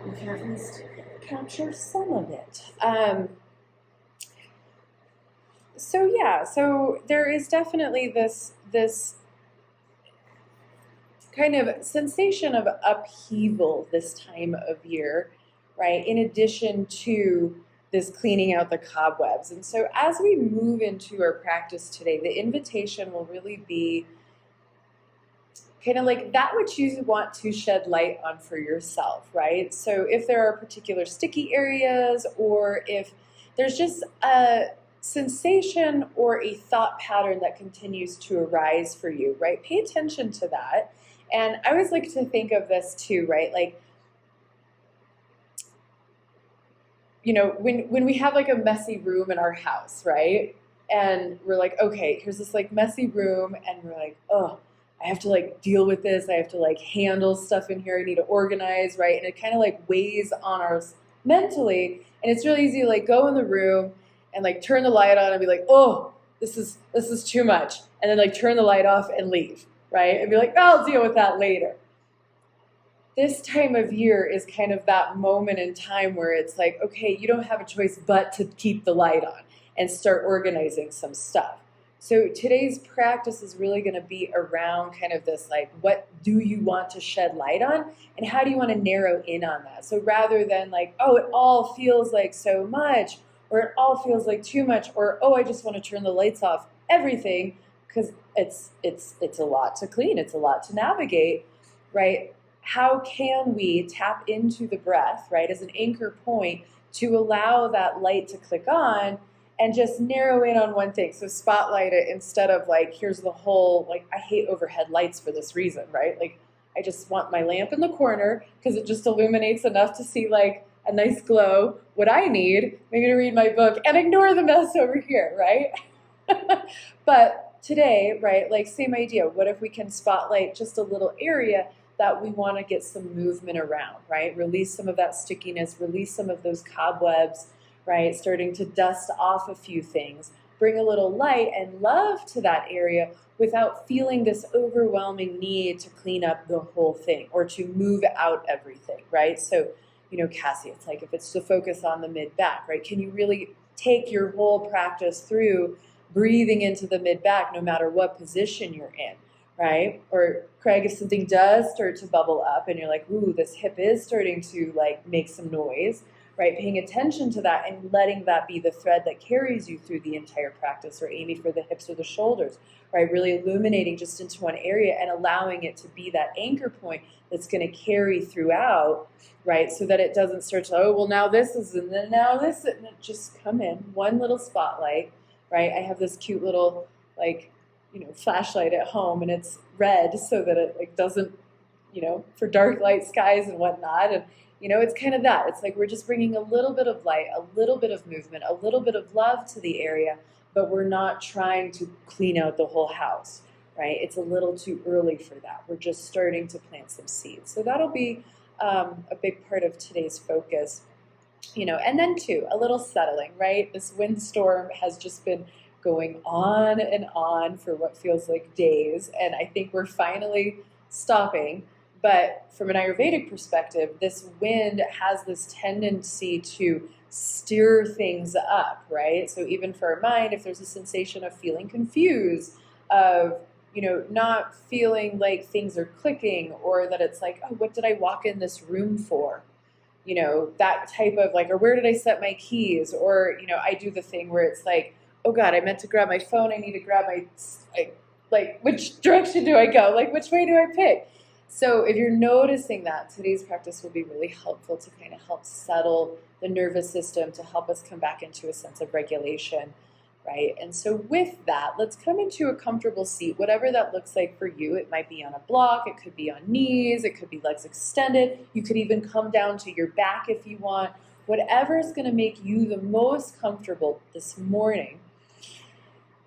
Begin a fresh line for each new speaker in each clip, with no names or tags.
we can at least capture some of it. So there is definitely this kind of sensation of upheaval this time of year, right? In addition to this cleaning out the cobwebs. And so as we move into our practice today, the invitation will really be kind of like that which you want to shed light on for yourself, right? So if there are particular sticky areas, or if there's just a sensation or a thought pattern that continues to arise for you, right? Pay attention to that. And I always like to think of this too, right? Like, you know, when we have like a messy room in our house, right? And we're like, okay, here's this like messy room, and we're like, oh, I have to like deal with this. I have to like handle stuff in here. I need to organize, right? And it kind of like weighs on us mentally. And it's really easy to like go in the room and like turn the light on and be like, oh, this is too much. And then like turn the light off and leave, right? And be like, I'll deal with that later. This time of year is kind of that moment in time where it's like, okay, you don't have a choice but to keep the light on and start organizing some stuff. So today's practice is really going to be around kind of this, like, what do you want to shed light on, and how do you want to narrow in on that? So rather than like, oh, it all feels like so much, or it all feels like too much, or oh, I just want to turn the lights off, everything, because it's a lot to clean, it's a lot to navigate, right? How can we tap into the breath, right, as an anchor point to allow that light to click on and just narrow in on one thing? So spotlight it instead of like, here's the whole, like, I hate overhead lights for this reason, right? Like, I just want my lamp in the corner because it just illuminates enough to see like a nice glow. What I need, maybe to read my book and ignore the mess over here, right? But today, right, like same idea. What if we can spotlight just a little area that we want to get some movement around, right? Release some of that stickiness, release some of those cobwebs, right? Starting to dust off a few things, bring a little light and love to that area without feeling this overwhelming need to clean up the whole thing or to move out everything, right? So, you know, Cassie, it's like if it's to focus on the mid-back, right? Can you really take your whole practice through breathing into the mid-back no matter what position you're in? Right? Or Craig, if something does start to bubble up and you're like, ooh, this hip is starting to like make some noise, right? Paying attention to that and letting that be the thread that carries you through the entire practice, or Amy for the hips or the shoulders, right? Really illuminating just into one area and allowing it to be that anchor point that's going to carry throughout, right? So that it doesn't start to, oh, well, now this is, and then now this, and it just come in, one little spotlight, right? I have this cute little, like, you know, flashlight at home, and it's red so that it like doesn't, you know, for dark light skies and whatnot. And you know, it's kind of that. It's like we're just bringing a little bit of light, a little bit of movement, a little bit of love to the area, but we're not trying to clean out the whole house, right? It's a little too early for that. We're just starting to plant some seeds. So that'll be a big part of today's focus, you know. And then too, a little settling, right? This windstorm has just been going on and on for what feels like days, and I think we're finally stopping. But from an Ayurvedic perspective, this wind has this tendency to stir things up, right? So even for our mind, if there's a sensation of feeling confused, of, you know, not feeling like things are clicking, or that it's like, oh, what did I walk in this room for? You know, that type of like, or where did I set my keys? Or, you know, I do the thing where it's like, oh God, I meant to grab my phone. I need to grab like, which direction do I go? Like, which way do I pick? So if you're noticing that, today's practice will be really helpful to kind of help settle the nervous system, to help us come back into a sense of regulation, right? And so with that, let's come into a comfortable seat, whatever that looks like for you. It might be on a block, it could be on knees, it could be legs extended. You could even come down to your back if you want. Whatever is going to make you the most comfortable this morning.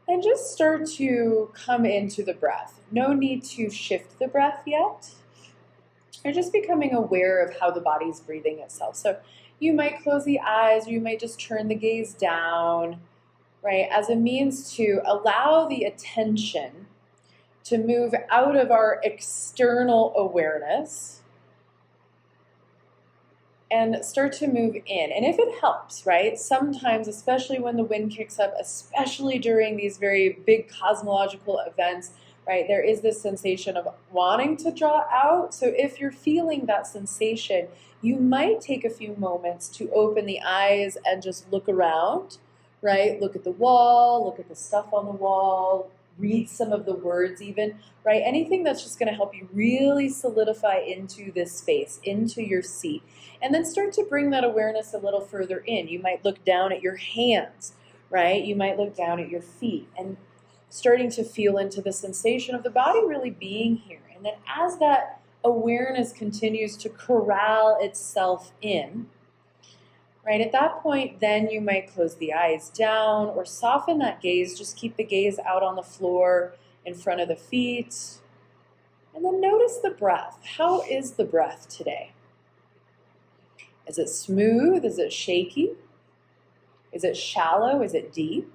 And just start to come into the breath. No need to shift the breath yet. You're just becoming aware of how the body's breathing itself. So you might close the eyes, or you might just turn the gaze down, right? As a means to allow the attention to move out of our external awareness and start to move in. And if it helps, right, sometimes, especially when the wind kicks up, especially during these very big cosmological events, right, there is this sensation of wanting to draw out. So if you're feeling that sensation, you might take a few moments to open the eyes and just look around, right? Look at the wall, look at the stuff on the wall, read some of the words even, right? Anything that's just going to help you really solidify into this space, into your seat. And then start to bring that awareness a little further in. You might look down at your hands, right? You might look down at your feet and starting to feel into the sensation of the body really being here. And then as that awareness continues to corral itself in, right, at that point, then you might close the eyes down or soften that gaze. Just keep the gaze out on the floor in front of the feet. And then notice the breath. How is the breath today? Is it smooth? Is it shaky? Is it shallow? Is it deep?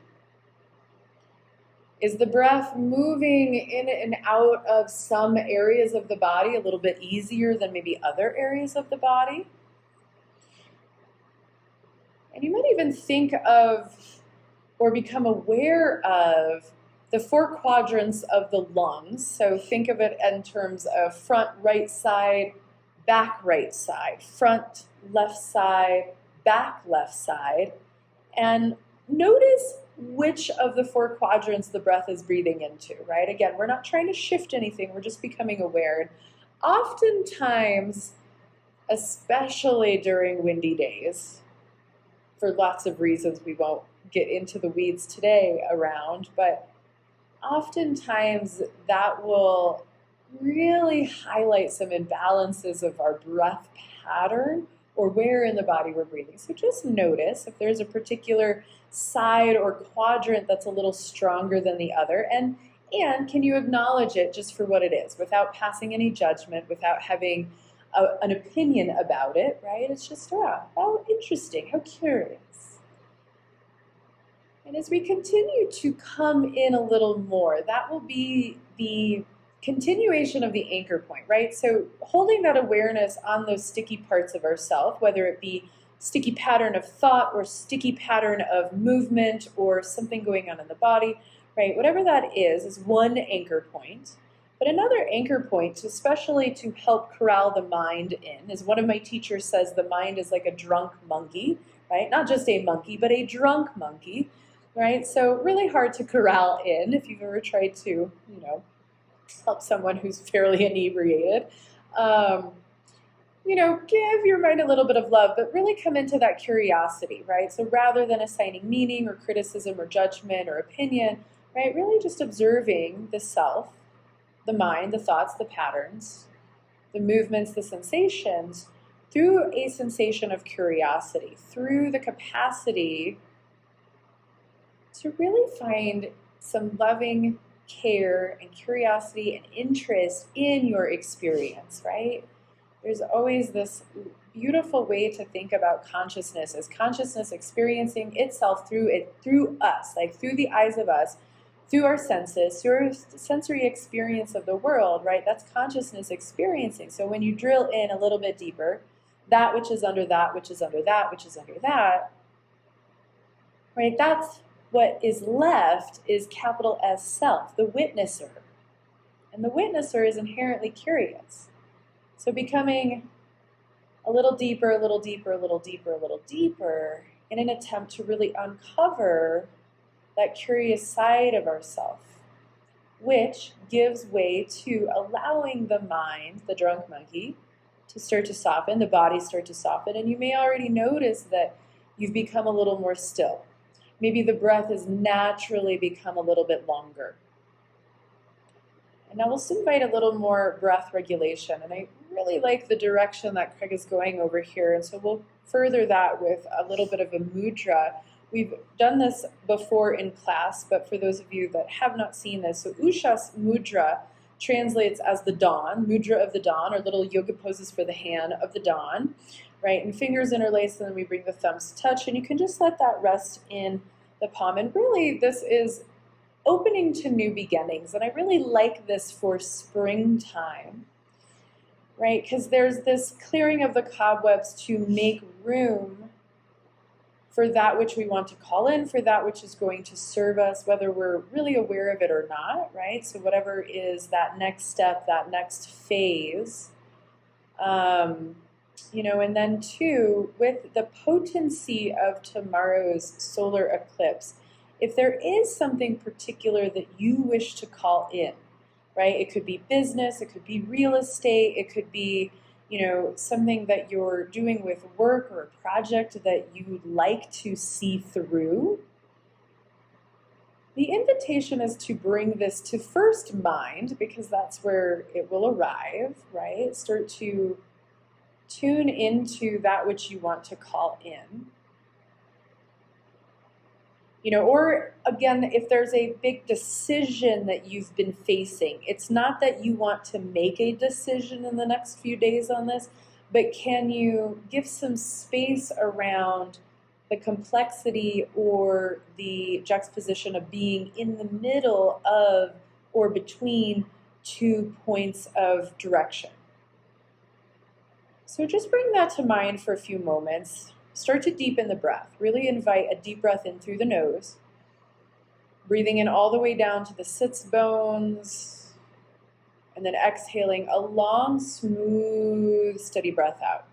Is the breath moving in and out of some areas of the body a little bit easier than maybe other areas of the body? And you might even think of or become aware of the 4 quadrants of the lungs. So think of it in terms of front right side, back right side, front left side, back left side. And notice which of the 4 quadrants the breath is breathing into, right? Again, we're not trying to shift anything, we're just becoming aware. And oftentimes, especially during windy days, for lots of reasons we won't get into the weeds today around, but oftentimes that will really highlight some imbalances of our breath pattern or where in the body we're breathing. So just notice if there's a particular side or quadrant that's a little stronger than the other, and can you acknowledge it just for what it is without passing any judgment, without having an opinion about it, right? It's just, how interesting, how curious. And as we continue to come in a little more, that will be the continuation of the anchor point, right? So holding that awareness on those sticky parts of ourself, whether it be sticky pattern of thought or sticky pattern of movement or something going on in the body, right? Whatever that is one anchor point. But another anchor point, especially to help corral the mind in, as one of my teachers says, the mind is like a drunk monkey, right? Not just a monkey, but a drunk monkey, right? So really hard to corral in if you've ever tried to, help someone who's fairly inebriated. Give your mind a little bit of love, but really come into that curiosity, right? So rather than assigning meaning or criticism or judgment or opinion, right? Really just observing the self, the mind, the thoughts, the patterns, the movements, the sensations, through a sensation of curiosity, through the capacity to really find some loving care and curiosity and interest in your experience, right? There's always this beautiful way to think about consciousness as consciousness experiencing itself through us, like through the eyes of us, through our senses, through our sensory experience of the world, right? That's consciousness experiencing. So when you drill in a little bit deeper, that which is under that, which is under that, which is under that, right? That's what is left is capital S self, the witnesser. And the witnesser is inherently curious. So becoming a little deeper, a little deeper, a little deeper, a little deeper in an attempt to really uncover that curious side of ourself, which gives way to allowing the mind, the drunk monkey, to start to soften, the body start to soften, and you may already notice that you've become a little more still. Maybe the breath has naturally become a little bit longer. And now we'll invite a little more breath regulation, and I really like the direction that Craig is going over here, and so we'll further that with a little bit of a mudra. We've done this before in class, but for those of you that have not seen this, so Usha's mudra translates as the dawn, mudra of the dawn, or little yoga poses for the hand of the dawn, right? And fingers interlaced, and then we bring the thumbs to touch, and you can just let that rest in the palm. And really, this is opening to new beginnings, and I really like this for springtime, right? Because there's this clearing of the cobwebs to make room for that which we want to call in, for that which is going to serve us, whether we're really aware of it or not, right? So whatever is that next step, that next phase. And then two, with the potency of tomorrow's solar eclipse, if there is something particular that you wish to call in, right? It could be business, it could be real estate, it could be, something that you're doing with work or a project that you'd like to see through. The invitation is to bring this to first mind, because that's where it will arrive, right? Start to tune into that which you want to call in. Or again, if there's a big decision that you've been facing, it's not that you want to make a decision in the next few days on this, but can you give some space around the complexity or the juxtaposition of being in the middle of or between 2 points of direction? So just bring that to mind for a few moments. Start to deepen the breath. Really invite a deep breath in through the nose, breathing in all the way down to the sits bones, and then exhaling a long, smooth, steady breath out.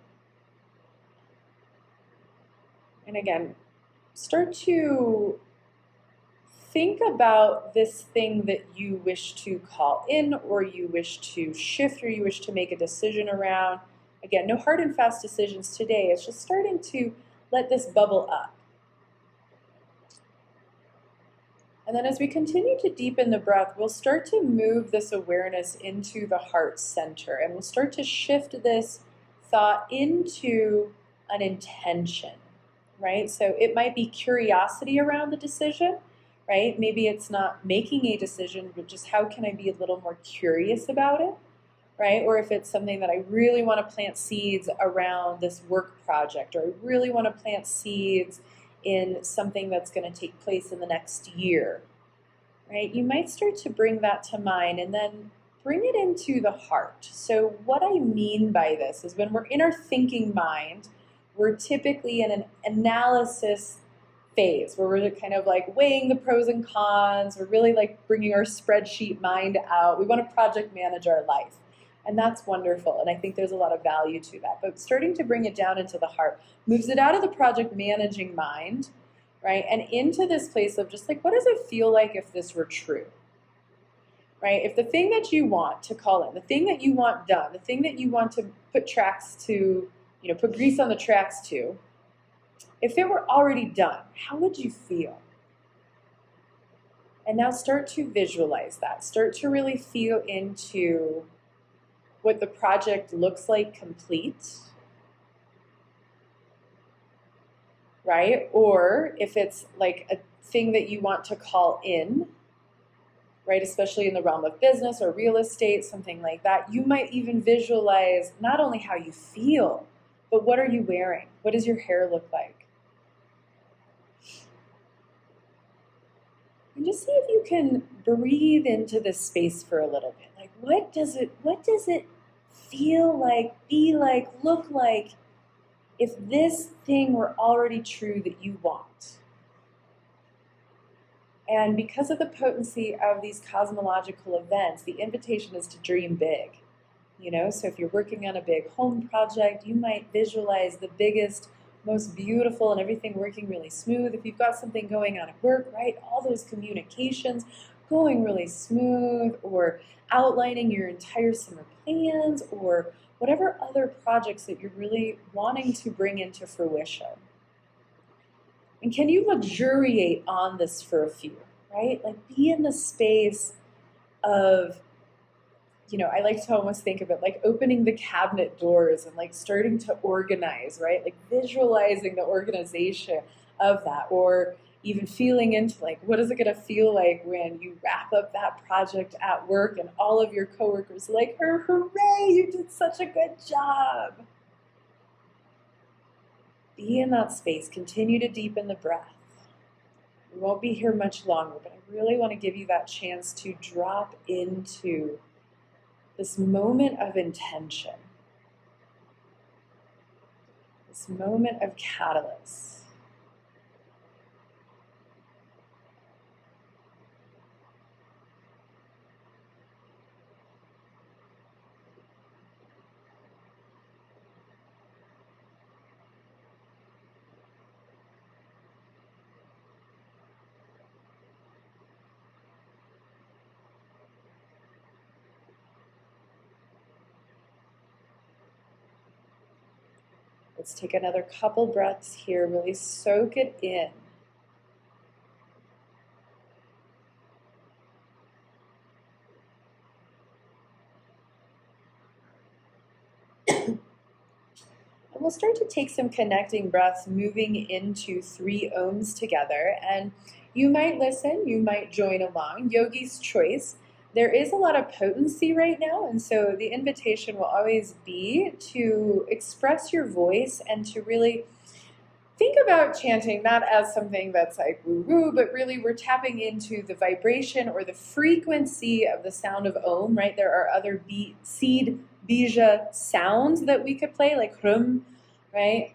And again, start to think about this thing that you wish to call in, or you wish to shift, or you wish to make a decision around. Again, no hard and fast decisions today. It's just starting to let this bubble up. And then as we continue to deepen the breath, we'll start to move this awareness into the heart center, and we'll start to shift this thought into an intention, right? So it might be curiosity around the decision, right? Maybe it's not making a decision, but just how can I be a little more curious about it? Right? Or if it's something that I really want to plant seeds around this work project, or I really want to plant seeds in something that's going to take place in the next year, right? You might start to bring that to mind and then bring it into the heart. So what I mean by this is when we're in our thinking mind, we're typically in an analysis phase where we're kind of like weighing the pros and cons. We're really like bringing our spreadsheet mind out. We want to project manage our life. And that's wonderful, and I think there's a lot of value to that. But starting to bring it down into the heart moves it out of the project managing mind, right, and into this place of just like, what does it feel like if this were true, right? If the thing that you want to call in, the thing that you want done, the thing that you want to put tracks to, put grease on the tracks to, if it were already done, how would you feel? And now start to visualize that. Start to really feel into what the project looks like complete, right? Or if it's like a thing that you want to call in, right? Especially in the realm of business or real estate, something like that, you might even visualize not only how you feel, but what are you wearing? What does your hair look like? And just see if you can breathe into this space for a little bit. Like, what does it feel like, be like, look like if this thing were already true that you want? And because of the potency of these cosmological events, the invitation is to dream big. So if you're working on a big home project, you might visualize the biggest, most beautiful, and everything working really smooth. If you've got something going on at work, right, all those communications going really smooth, or outlining your entire summer plans, or whatever other projects that you're really wanting to bring into fruition. And can you luxuriate on this for a few, right? Like, be in the space of, I like to almost think of it like opening the cabinet doors and like starting to organize, right? Like visualizing the organization of that, or even feeling into like, what is it going to feel like when you wrap up that project at work and all of your coworkers are like, hooray, you did such a good job. Be in that space. Continue to deepen the breath. We won't be here much longer, but I really want to give you that chance to drop into this moment of intention. this moment of catalyst. Let's take another couple breaths here, really soak it in. And we'll start to take some connecting breaths, moving into 3 ohms together. And you might listen, you might join along, yogi's choice. There is a lot of potency right now, and so the invitation will always be to express your voice and to really think about chanting not as something that's like woo-woo, but really we're tapping into the vibration or the frequency of the sound of Om, right? There are other seed, bija sounds that we could play, like hrum, right?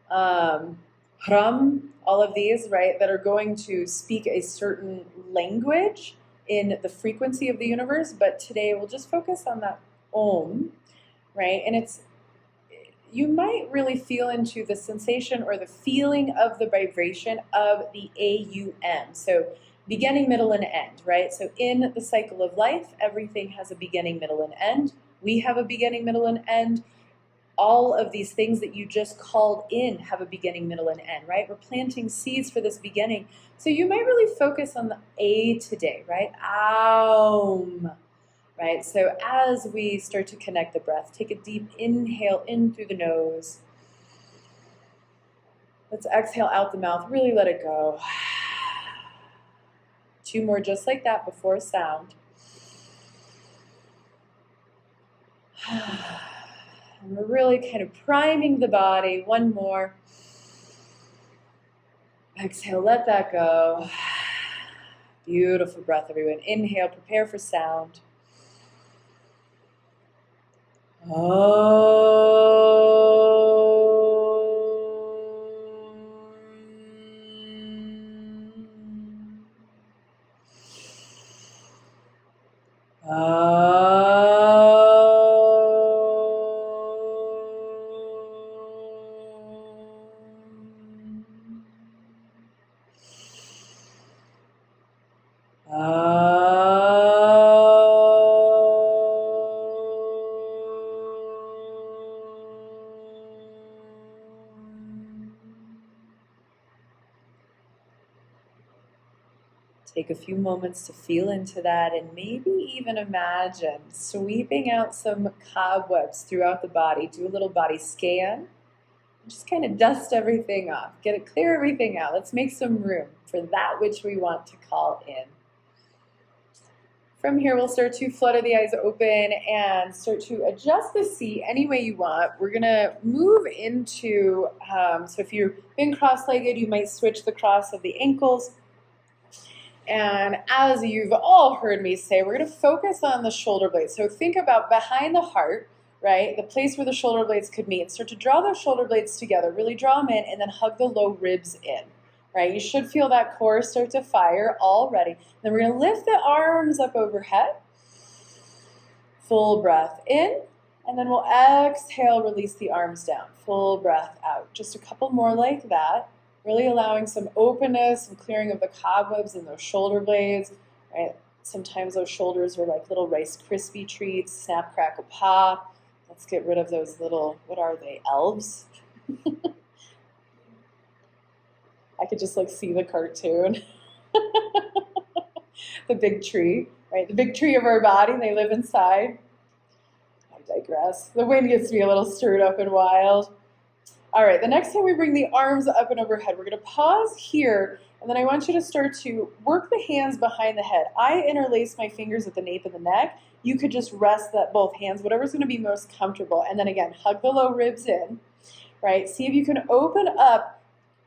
Hrum, all of these, right, that are going to speak a certain language in the frequency of the universe, but today we'll just focus on that Om, right? And you might really feel into the sensation or the feeling of the vibration of the AUM. So beginning, middle, and end, right? So in the cycle of life, everything has a beginning, middle, and end. We have a beginning, middle, and end. All of these things that you just called in have a beginning, middle, and end, right? We're planting seeds for this beginning. So you might really focus on the A today, right? Aum, right? So as we start to connect the breath, take a deep inhale in through the nose. Let's exhale out the mouth, really let it go. 2 more just like that before sound. And we're really kind of priming the body. 1 more. Exhale, let that go. Beautiful breath, everyone. Inhale, prepare for sound. Take a few moments to feel into that and maybe even imagine sweeping out some cobwebs throughout the body. Do a little body scan. Just kind of dust everything off. Clear everything out. Let's make some room for that which we want to call in. From here, we'll start to flutter the eyes open and start to adjust the seat any way you want. We're going to move into, so if you've been cross-legged, you might switch the cross of the ankles. And as you've all heard me say, we're going to focus on the shoulder blades. So think about behind the heart, right? The place where the shoulder blades could meet. Start to draw those shoulder blades together. Really draw them in and then hug the low ribs in, right? You should feel that core start to fire already. Then we're going to lift the arms up overhead. Full breath in. And then we'll exhale, release the arms down. Full breath out. Just a couple more like that. Really allowing some openness, some clearing of the cobwebs in those shoulder blades, right? Sometimes those shoulders are like little Rice Krispie treats, snap, crackle, pop. Let's get rid of those little, what are they, elves? I could just like see the cartoon. The big tree, right? The big tree of our body, they live inside. I digress. The wind gets me a little stirred up and wild. All right, the next time we bring the arms up and overhead, we're going to pause here, and then I want you to start to work the hands behind the head. I interlace my fingers at the nape of the neck. You could just rest both hands, whatever's going to be most comfortable. And then again, hug the low ribs in, right? See if you can open up.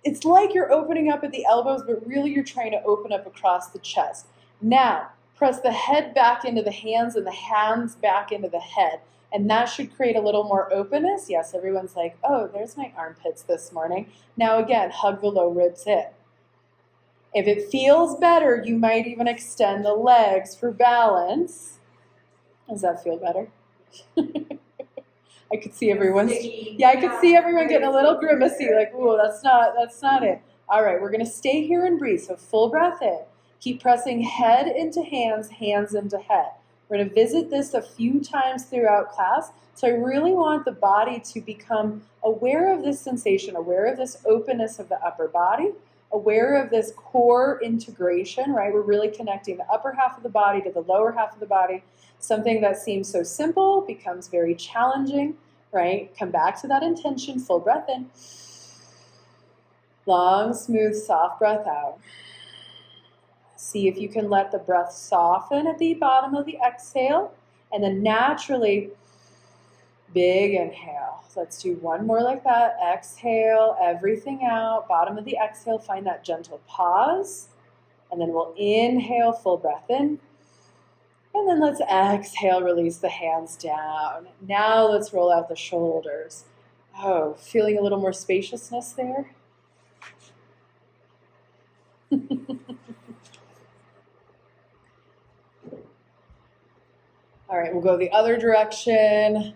It's like you're opening up at the elbows, but really you're trying to open up across the chest. Now, press the head back into the hands and the hands back into the head. And that should create a little more openness. Yes, everyone's like, oh, there's my armpits this morning. Now again, hug the low ribs in. If it feels better, you might even extend the legs for balance. Does that feel better? I could see everyone's, yeah, I could see everyone getting a little grimacy, like, ooh, that's not it. All right, we're gonna stay here and breathe. So full breath in. Keep pressing head into hands, hands into head. We're gonna visit this a few times throughout class. So I really want the body to become aware of this sensation, aware of this openness of the upper body, aware of this core integration, right? We're really connecting the upper half of the body to the lower half of the body. Something that seems so simple becomes very challenging, right? Come back to that intention, full breath in. Long, smooth, soft breath out. See if you can let the breath soften at the bottom of the exhale, and then naturally, big inhale. Let's do one more like that. Exhale, everything out. Bottom of the exhale, find that gentle pause, and then we'll inhale, full breath in. And then let's exhale, release the hands down. Now let's roll out the shoulders. Oh, feeling a little more spaciousness there? All right, we'll go the other direction.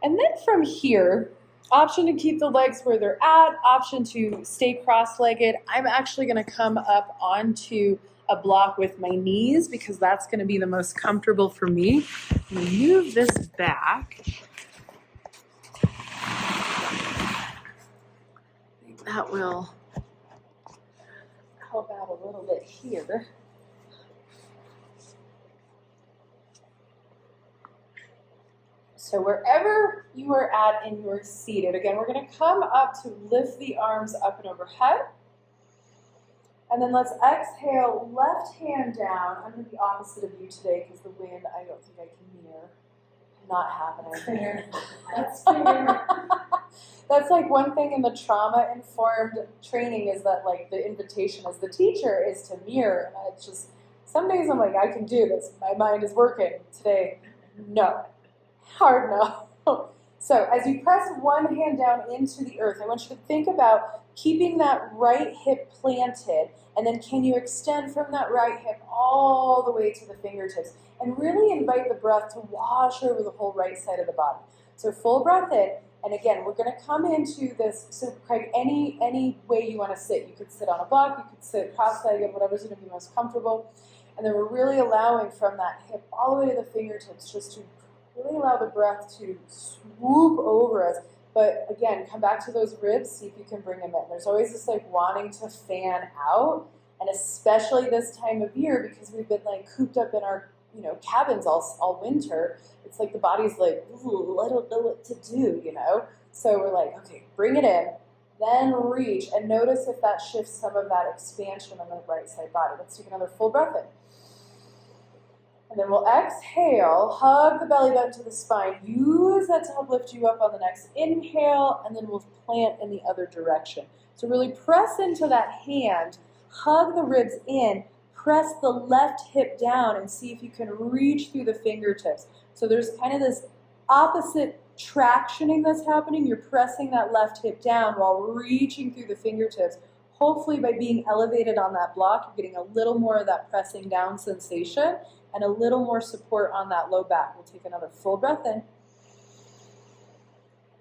And then from here, option to keep the legs where they're at, option to stay cross-legged. I'm actually gonna come up onto a block with my knees because that's gonna be the most comfortable for me. I'm gonna move this back. I think that will help out a little bit here. So wherever you are at and you're seated, again, we're going to come up to lift the arms up and overhead. And then let's exhale, left hand down. I'm going to be opposite of you today because the wind, I don't think I can mirror. Not happening.
Fair. That's fair.
That's like one thing in the trauma-informed training is that like the invitation as the teacher is to mirror. And it's just, some days I'm like, I can do this. My mind is working. Today, no. Hard no. So as you press one hand down into the earth, I want you to think about keeping that right hip planted, and then can you extend from that right hip all the way to the fingertips, and really invite the breath to wash over the whole right side of the body. So full breath in, and again, we're going to come into this, so Craig, any way you want to sit. You could sit on a block, you could sit cross-legged, whatever's going to be most comfortable. And then we're really allowing from that hip all the way to the fingertips just to really allow the breath to swoop over us. But again, come back to those ribs, see if you can bring them in. There's always this like wanting to fan out, and especially this time of year because we've been like cooped up in our cabins all winter. It's like the body's like, ooh, I don't know what to do, So we're like, okay, bring it in, then reach, and notice if that shifts some of that expansion on the right side body. Let's take another full breath in. And then we'll exhale, hug the belly button to the spine. Use that to help lift you up on the next inhale, and then we'll plant in the other direction. So really press into that hand, hug the ribs in, press the left hip down, and see if you can reach through the fingertips. So there's kind of this opposite tractioning that's happening. You're pressing that left hip down while reaching through the fingertips. Hopefully by being elevated on that block, you're getting a little more of that pressing down sensation and a little more support on that low back. We'll take another full breath in.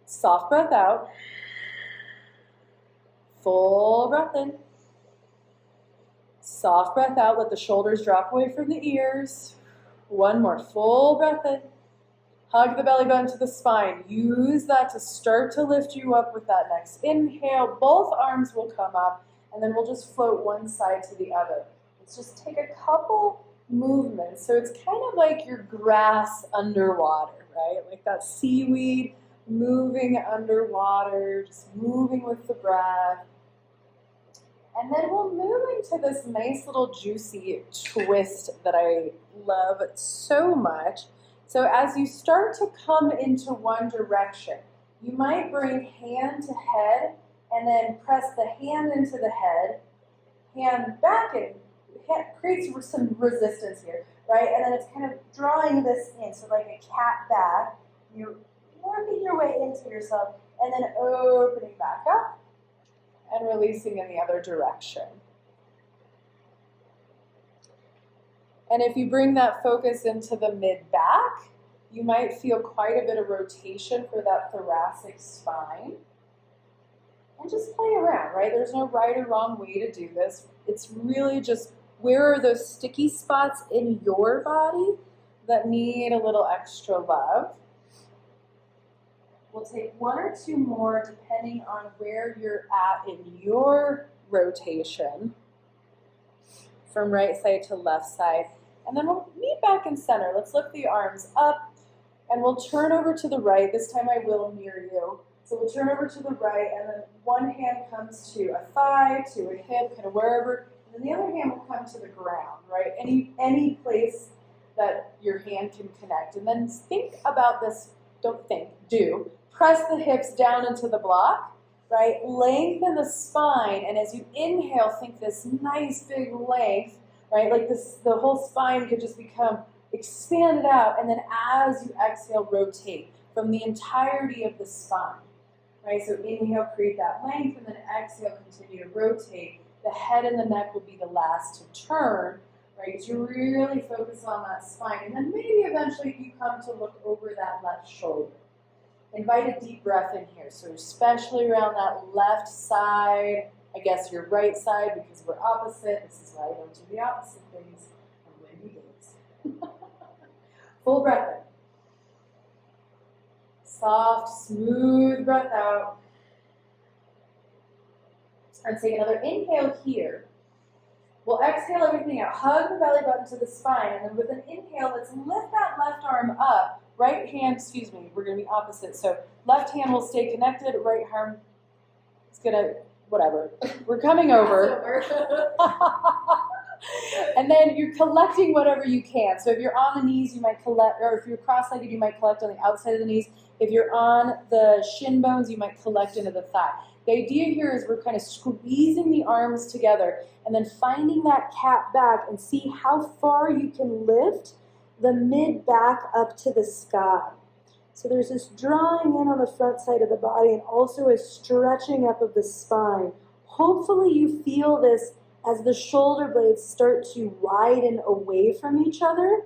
Soft breath out. Full breath in. Soft breath out. Let the shoulders drop away from the ears. One more. Full breath in. Hug the belly button to the spine. Use that to start to lift you up with that next inhale. Both arms will come up, and then we'll just float one side to the other. Let's just take a couple movements. So it's kind of like your grass underwater, right? Like that seaweed moving underwater, just moving with the breath. And then we'll move into this nice little juicy twist that I love so much. So as you start to come into one direction, you might bring hand to head and then press the hand into the head, hand back in,
creates some resistance here, right? And then it's kind of drawing this in, so like a cat back. You're working your way into yourself, and then opening back up.
And releasing in the other direction. And if you bring that focus into the mid-back, you might feel quite a bit of rotation for that thoracic spine. And just play around, right? There's no right or wrong way to do this. It's really just where are those sticky spots in your body that need a little extra love. We'll take one or two more depending on where you're at in your rotation from right side to left side. And then we'll meet back in center. Let's lift the arms up and we'll turn over to the right. This time I will mirror you. So we'll turn over to the right and then one hand comes to a thigh, to a hip, kind of wherever. And then the other hand will come to the ground, right? Any place that your hand can connect. And then think about this, don't think, do. Press the hips down into the block, right? Lengthen the spine, and as you inhale, think this nice big length, right? Like this, the whole spine could just become expanded out, and then as you exhale, rotate from the entirety of the spine, right? So inhale, create that length, and then exhale, continue to rotate. The head and the neck will be the last to turn, right? Because you really focus on that spine, and then maybe eventually you come to look over that left shoulder. Invite a deep breath in here, so especially around that left side, I guess your right side, because we're opposite. This is why I don't do the opposite things on windy days. Full breath in. Soft, smooth breath out. And take another inhale here. We'll exhale everything out. Hug the belly button to the spine, and then with an inhale, let's lift that left arm up. Right hand, excuse me, we're going to be opposite. So left hand will stay connected, right arm is going to, whatever. We're coming over. And then you're collecting whatever you can. So if you're on the knees, you might collect, or if you're cross-legged, you might collect on the outside of the knees. If you're on the shin bones, you might collect into the thigh. The idea here is we're kind of squeezing the arms together and then finding that cat back and see how far you can lift the mid-back up to the sky. So there's this drawing in on the front side of the body and also a stretching up of the spine. Hopefully you feel this as the shoulder blades start to widen away from each other.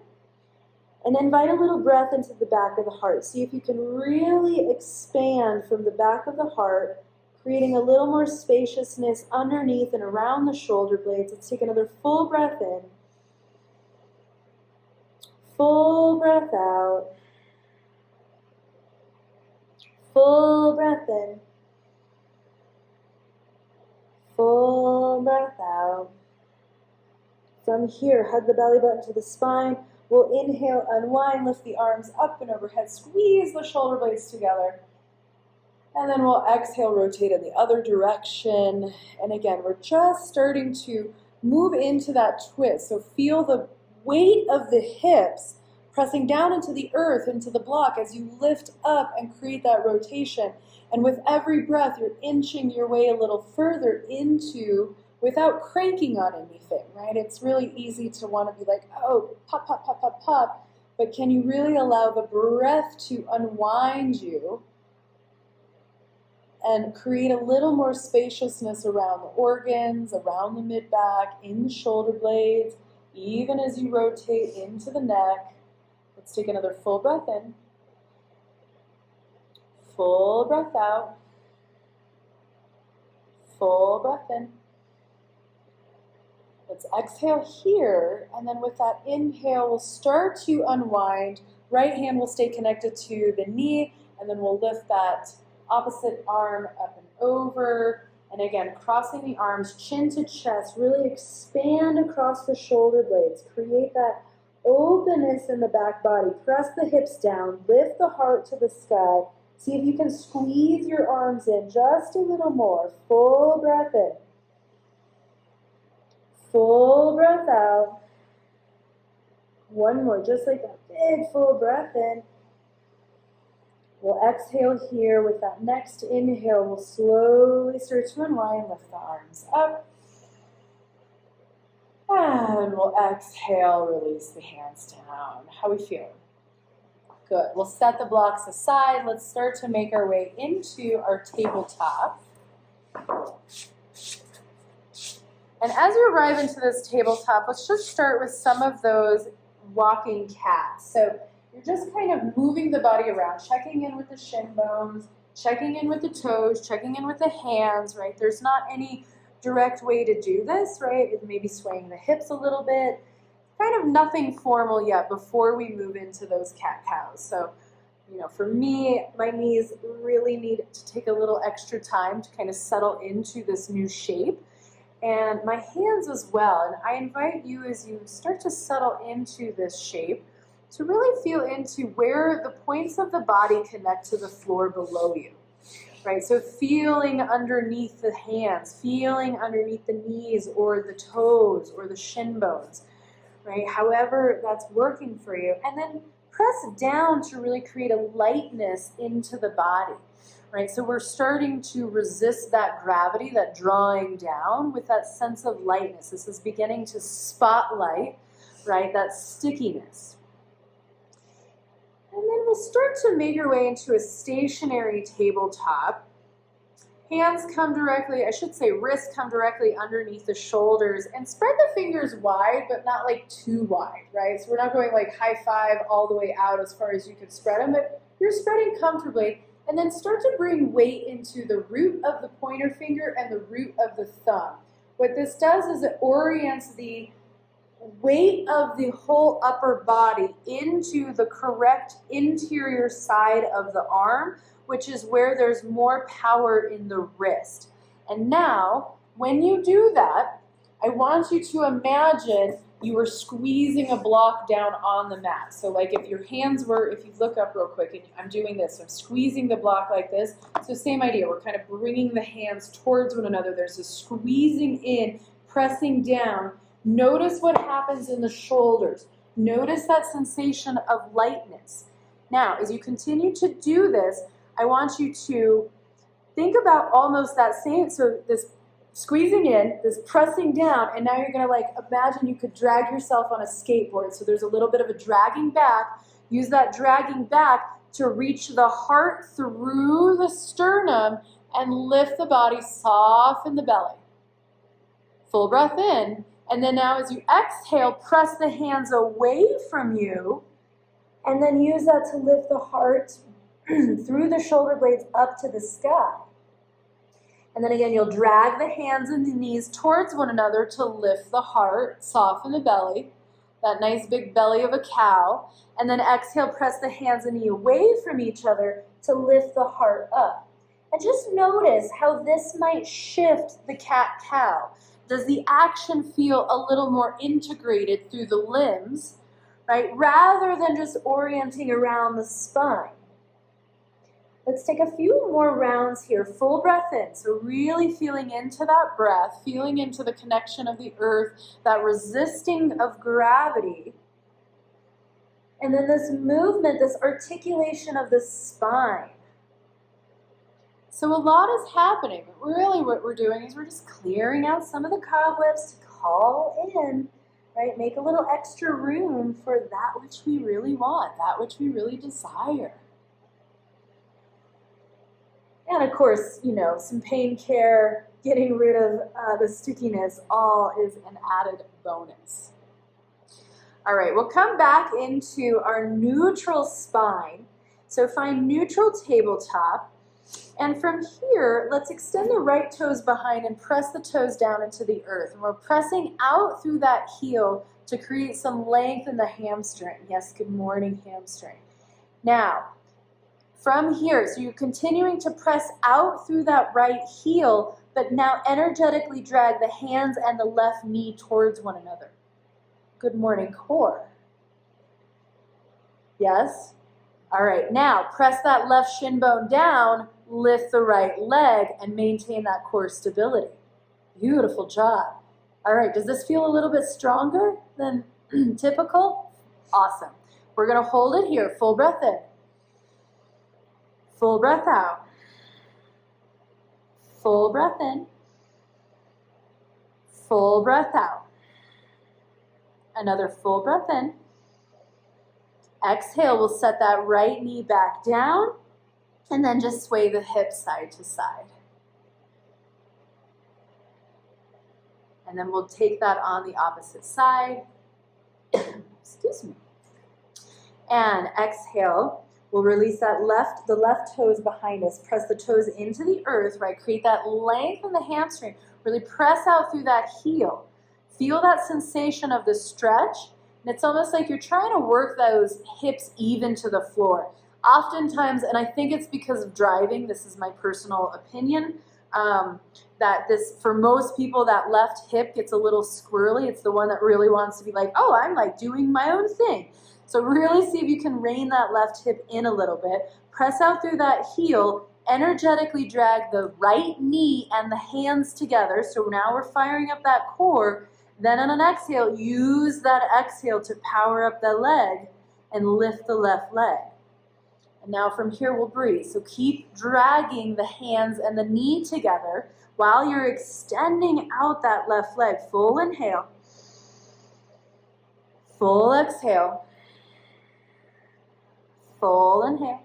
And invite a little breath into the back of the heart. See if you can really expand from the back of the heart, creating a little more spaciousness underneath and around the shoulder blades. Let's take another full breath in. Full breath out. Full breath in. Full breath out. From here, hug the belly button to the spine. We'll inhale, unwind, lift the arms up and overhead, squeeze the shoulder blades together. And then we'll exhale, rotate in the other direction. And again, we're just starting to move into that twist. So feel the weight of the hips pressing down into the earth, into the block as you lift up and create that rotation. And with every breath, you're inching your way a little further into, without cranking on anything, right? It's really easy to want to be like, oh, pop, pop, pop, pop, pop. But can you really allow the breath to unwind you and create a little more spaciousness around the organs, around the mid-back, in the shoulder blades, even as you rotate into the neck. Let's take another full breath in. Full breath out. Full breath in. Let's exhale here, and then with that inhale, we'll start to unwind. Right hand will stay connected to the knee, and then we'll lift that opposite arm up and over. And again, crossing the arms, chin to chest, really expand across the shoulder blades. Create that openness in the back body. Press the hips down, lift the heart to the sky. See if you can squeeze your arms in just a little more. Full breath in. Full breath out. One more, just like that big full breath in. We'll exhale here. With that next inhale, we'll slowly start to unwind, lift the arms up. And we'll exhale, release the hands down. How we feeling? Good. We'll set the blocks aside. Let's start to make our way into our tabletop. And as you arrive into this tabletop, let's just start with some of those walking cats. So you're just kind of moving the body around, checking in with the shin bones, checking in with the toes, checking in with the hands, right? There's not any direct way to do this, right? It may be swaying the hips a little bit. Kind of nothing formal yet before we move into those cat-cows. So, for me, my knees really need to take a little extra time to kind of settle into this new shape. And my hands as well. And I invite you, as you start to settle into this shape, to really feel into where the points of the body connect to the floor below you. Right, so feeling underneath the hands, feeling underneath the knees or the toes or the shin bones, right? However that's working for you. And then press down to really create a lightness into the body, right? So we're starting to resist that gravity, that drawing down with that sense of lightness. This is beginning to spotlight, right, that stickiness. And then we'll start to make your way into a stationary tabletop. Hands come directly, wrists come directly underneath the shoulders, and spread the fingers wide, but not like too wide, right? So we're not going like high five all the way out as far as you can spread them, but you're spreading comfortably. And then start to bring weight into the root of the pointer finger and the root of the thumb. What this does is it orients the weight of the whole upper body into the correct interior side of the arm, which is where there's more power in the wrist. And now, when you do that, I want you to imagine you were squeezing a block down on the mat. So like if your hands were, if you look up real quick, and I'm doing this, I'm squeezing the block like this. So same idea, we're kind of bringing the hands towards one another. There's a squeezing in, pressing down. Notice what happens in the shoulders. Notice that sensation of lightness. Now, as you continue to do this, I want you to think about almost that same, so this squeezing in, this pressing down, and now you're going to imagine you could drag yourself on a skateboard. So there's a little bit of a dragging back. Use that dragging back to reach the heart through the sternum and lift the body, soften the belly. Full breath in. And then now as you exhale, press the hands away from you, and then use that to lift the heart through the shoulder blades up to the sky. And then again, you'll drag the hands and the knees towards one another to lift the heart, soften the belly, that nice big belly of a cow. And then exhale, press the hands and knee away from each other to lift the heart up. And just notice how this might shift the cat-cow. Does the action feel a little more integrated through the limbs, right? Rather than just orienting around the spine. Let's take a few more rounds here. Full breath in. So really feeling into that breath, feeling into the connection of the earth, that resisting of gravity. And then this movement, this articulation of the spine. So a lot is happening. Really what we're doing is we're just clearing out some of the cobwebs to call in, right? Make a little extra room for that which we really want, that which we really desire. And of course, some pain care, getting rid of the stickiness, all is an added bonus. All right, we'll come back into our neutral spine. So find neutral tabletop. And from here, let's extend the right toes behind and press the toes down into the earth. And we're pressing out through that heel to create some length in the hamstring. Yes, good morning, hamstring. Now, from here, so you're continuing to press out through that right heel, but now energetically drag the hands and the left knee towards one another. Good morning, core. Yes? All right, now press that left shin bone down, lift the right leg, and maintain that core stability. Beautiful job. All right, does this feel a little bit stronger than typical? Awesome. We're going to hold it here. Full breath in. Full breath out. Full breath in. Full breath out.
Another full breath in. Exhale, we'll set that right knee back down and then just sway the hips side to side. And then we'll take that on the opposite side. Excuse me. And exhale, we'll release the left toes behind us. Press the toes into the earth, right? Create that length in the hamstring. Really press out through that heel. Feel that sensation of the stretch. And it's almost like you're trying to work those hips even to the floor. Oftentimes, and I think it's because of driving, this is my personal opinion, that this, for most people, that left hip gets a little squirrely. It's the one that really wants to be like, oh, I'm like doing my own thing. So really see if you can rein that left hip in a little bit. Press out through that heel, energetically drag the right knee and the hands together. So now we're firing up that core. Then on an exhale, use that exhale to power up the leg and lift the left leg. And now from here we'll breathe. So keep dragging the hands and the knee together while you're extending out that left leg. Full inhale. Full exhale. Full inhale.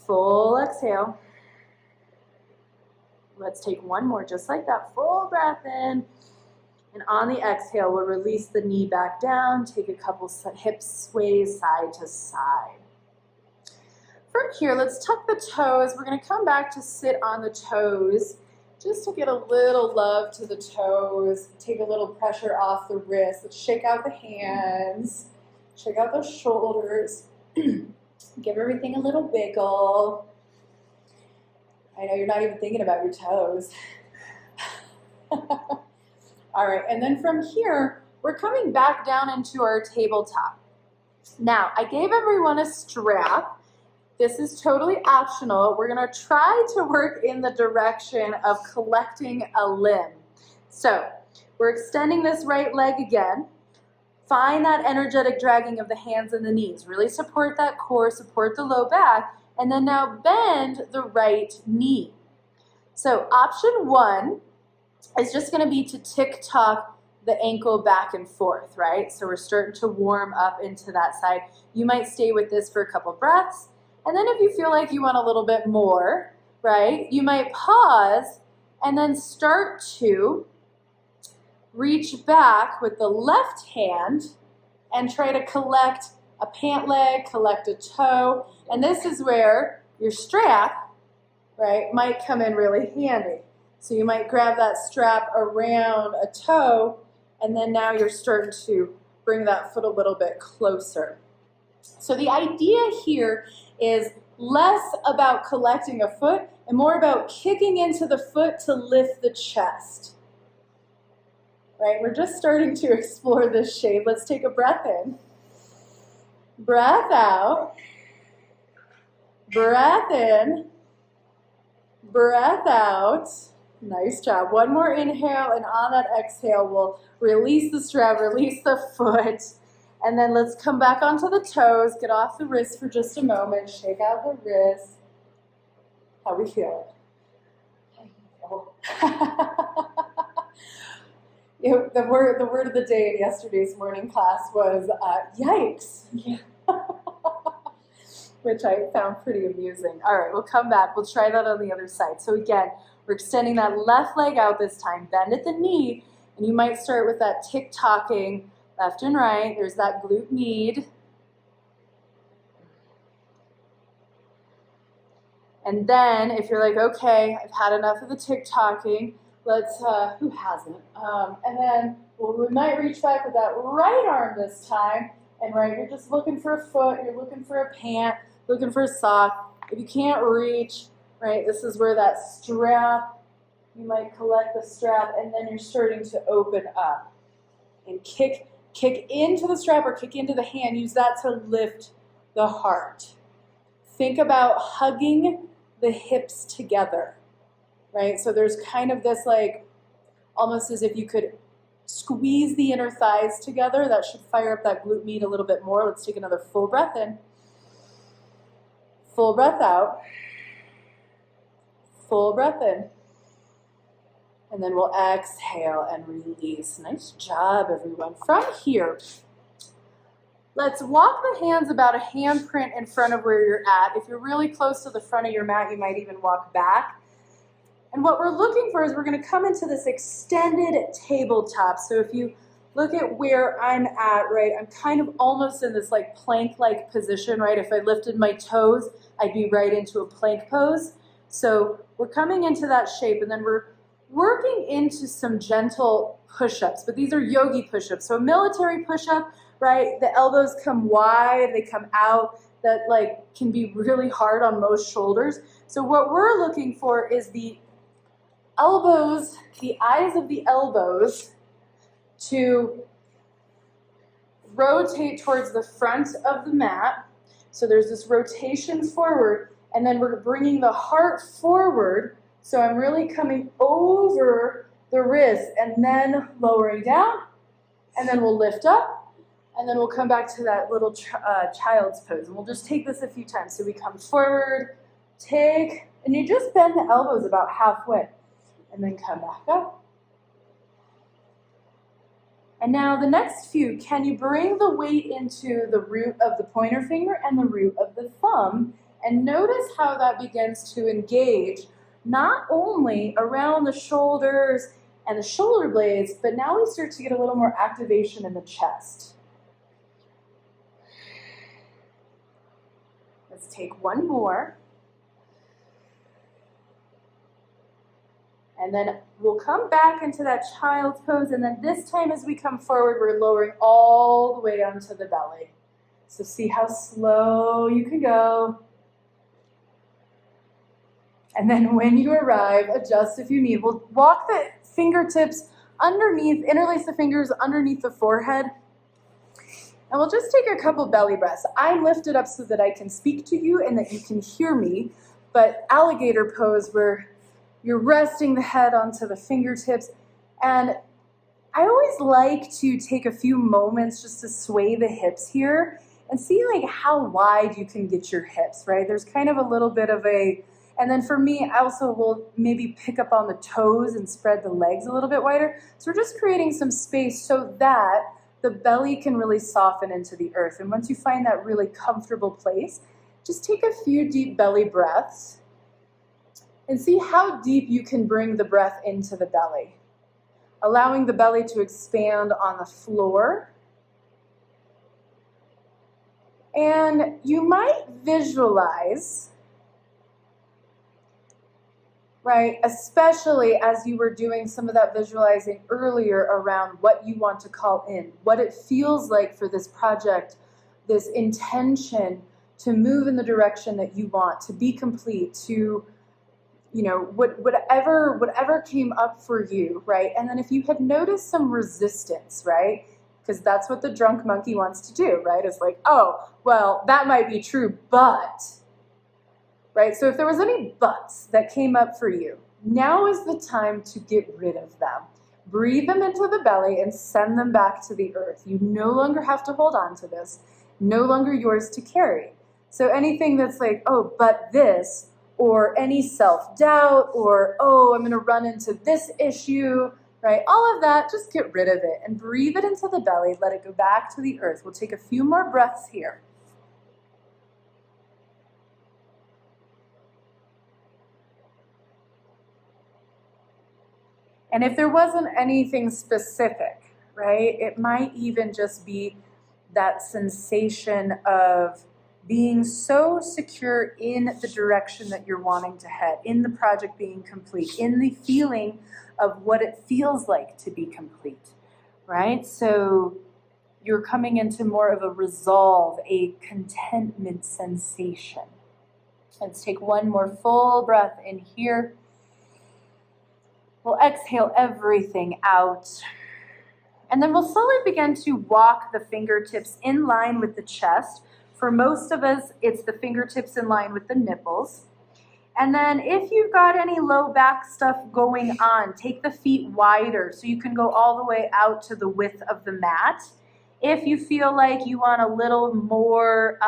Full exhale. Let's take one more, just like that. Full breath in. And on the exhale, we'll release the knee back down. Take a couple hip sways side to side. From here, let's tuck the toes. We're going to come back to sit on the toes, just to get a little love to the toes. Take a little pressure off the wrists. Let's shake out the hands. Shake out those shoulders. Give everything a little wiggle. I know you're not even thinking about your toes. All right, and then from here, we're coming back down into our tabletop. Now, I gave everyone a strap. This is totally optional. We're gonna try to work in the direction of collecting a limb. So, we're extending this right leg again. Find that energetic dragging of the hands and the knees. Really support that core, support the low back, and then now bend the right knee. So option one is just going to be to tick-tock the ankle back and forth, right? So we're starting to warm up into that side. You might stay with this for a couple breaths, and then if you feel like you want a little bit more, right, you might pause and then start to reach back with the left hand and try to collect a pant leg, collect a toe. And this is where your strap, right, might come in really handy. So you might grab that strap around a toe, and then now you're starting to bring that foot a little bit closer. So the idea here is less about collecting a foot and more about kicking into the foot to lift the chest. Right, we're just starting to explore this shape. Let's take a breath in. Breath out. Breath in. Breath out. Nice job. One more inhale, and on that exhale, we'll release the strap, release the foot, and then let's come back onto the toes, get off the wrists for just a moment, shake out the wrists. How we feeling? The word of the day in yesterday's morning class was yikes, which I found pretty amusing. All right, we'll come back. We'll try that on the other side. So again, we're extending that left leg out this time. Bend at the knee, and you might start with that tick-tocking left and right. There's that glute med. And then if you're like, okay, I've had enough of the tick-tocking, let's, who hasn't? And then we might reach back with that right arm this time. And right, you're just looking for a foot, you're looking for a pant, looking for a sock. If you can't reach, right, this is where that strap, you might collect the strap, and then you're starting to open up. And kick into the strap or kick into the hand. Use that to lift the heart. Think about hugging the hips together. Right, so there's kind of this like, almost as if you could squeeze the inner thighs together. That should fire up that glute med a little bit more. Let's take another full breath in. Full breath out. Full breath in. And then we'll exhale and release. Nice job, everyone. From here, let's walk the hands about a handprint in front of where you're at. If you're really close to the front of your mat, you might even walk back. And what we're looking for is we're going to come into this extended tabletop. So if you look at where I'm at, right, I'm kind of almost in this like plank-like position, right? If I lifted my toes, I'd be right into a plank pose. So we're coming into that shape, and then we're working into some gentle push-ups, but these are yogi push-ups. So a military push-up, right, the elbows come wide, they come out, that like can be really hard on most shoulders. So what we're looking for is the elbows, the eyes of the elbows to rotate towards the front of the mat. So there's this rotation forward, and then we're bringing the heart forward. So I'm really coming over the wrist and then lowering down, and then we'll lift up, and then we'll come back to that little child's pose. And we'll just take this a few times. So we come forward, take, and you just bend the elbows about halfway, and then come back up. And now the next few, can you bring the weight into the root of the pointer finger and the root of the thumb, and notice how that begins to engage not only around the shoulders and the shoulder blades, but now we start to get a little more activation in the chest. Let's take one more. And then we'll come back into that child's pose, and then this time as we come forward, we're lowering all the way onto the belly. So see how slow you can go. And then when you arrive, adjust if you need. We'll walk the fingertips underneath, interlace the fingers underneath the forehead. And we'll just take a couple belly breaths. I'm lifted up so that I can speak to you and that you can hear me, but alligator pose where you're resting the head onto the fingertips. And I always like to take a few moments just to sway the hips here and see like how wide you can get your hips, right? There's kind of a little bit of a, and then for me, I also will maybe pick up on the toes and spread the legs a little bit wider. So we're just creating some space so that the belly can really soften into the earth. And once you find that really comfortable place, just take a few deep belly breaths and see how deep you can bring the breath into the belly, allowing the belly to expand on the floor. And you might visualize, right, especially as you were doing some of that visualizing earlier around what you want to call in, what it feels like for this project, this intention to move in the direction that you want, to be complete, to, you know, whatever came up for you, right? And then if you had noticed some resistance, right, because that's what the drunk monkey wants to do, right? It's like, oh, well, that might be true, but, right? So if there was any buts that came up for you, now is the time to get rid of them. Breathe them into the belly and send them back to the earth. You no longer have to hold on to this, no longer yours to carry. So anything that's like, oh, but this, or any self-doubt, or, oh, I'm gonna run into this issue, right? All of that, just get rid of it and breathe it into the belly, let it go back to the earth. We'll take a few more breaths here. And if there wasn't anything specific, right, it might even just be that sensation of being so secure in the direction that you're wanting to head, in the project being complete, in the feeling of what it feels like to be complete, right? So you're coming into more of a resolve, a contentment sensation. Let's take one more full breath in here. We'll exhale everything out. And then we'll slowly begin to walk the fingertips in line with the chest. For most of us, it's the fingertips in line with the nipples. And then if you've got any low back stuff going on, take the feet wider so you can go all the way out to the width of the mat. If you feel like you want a little more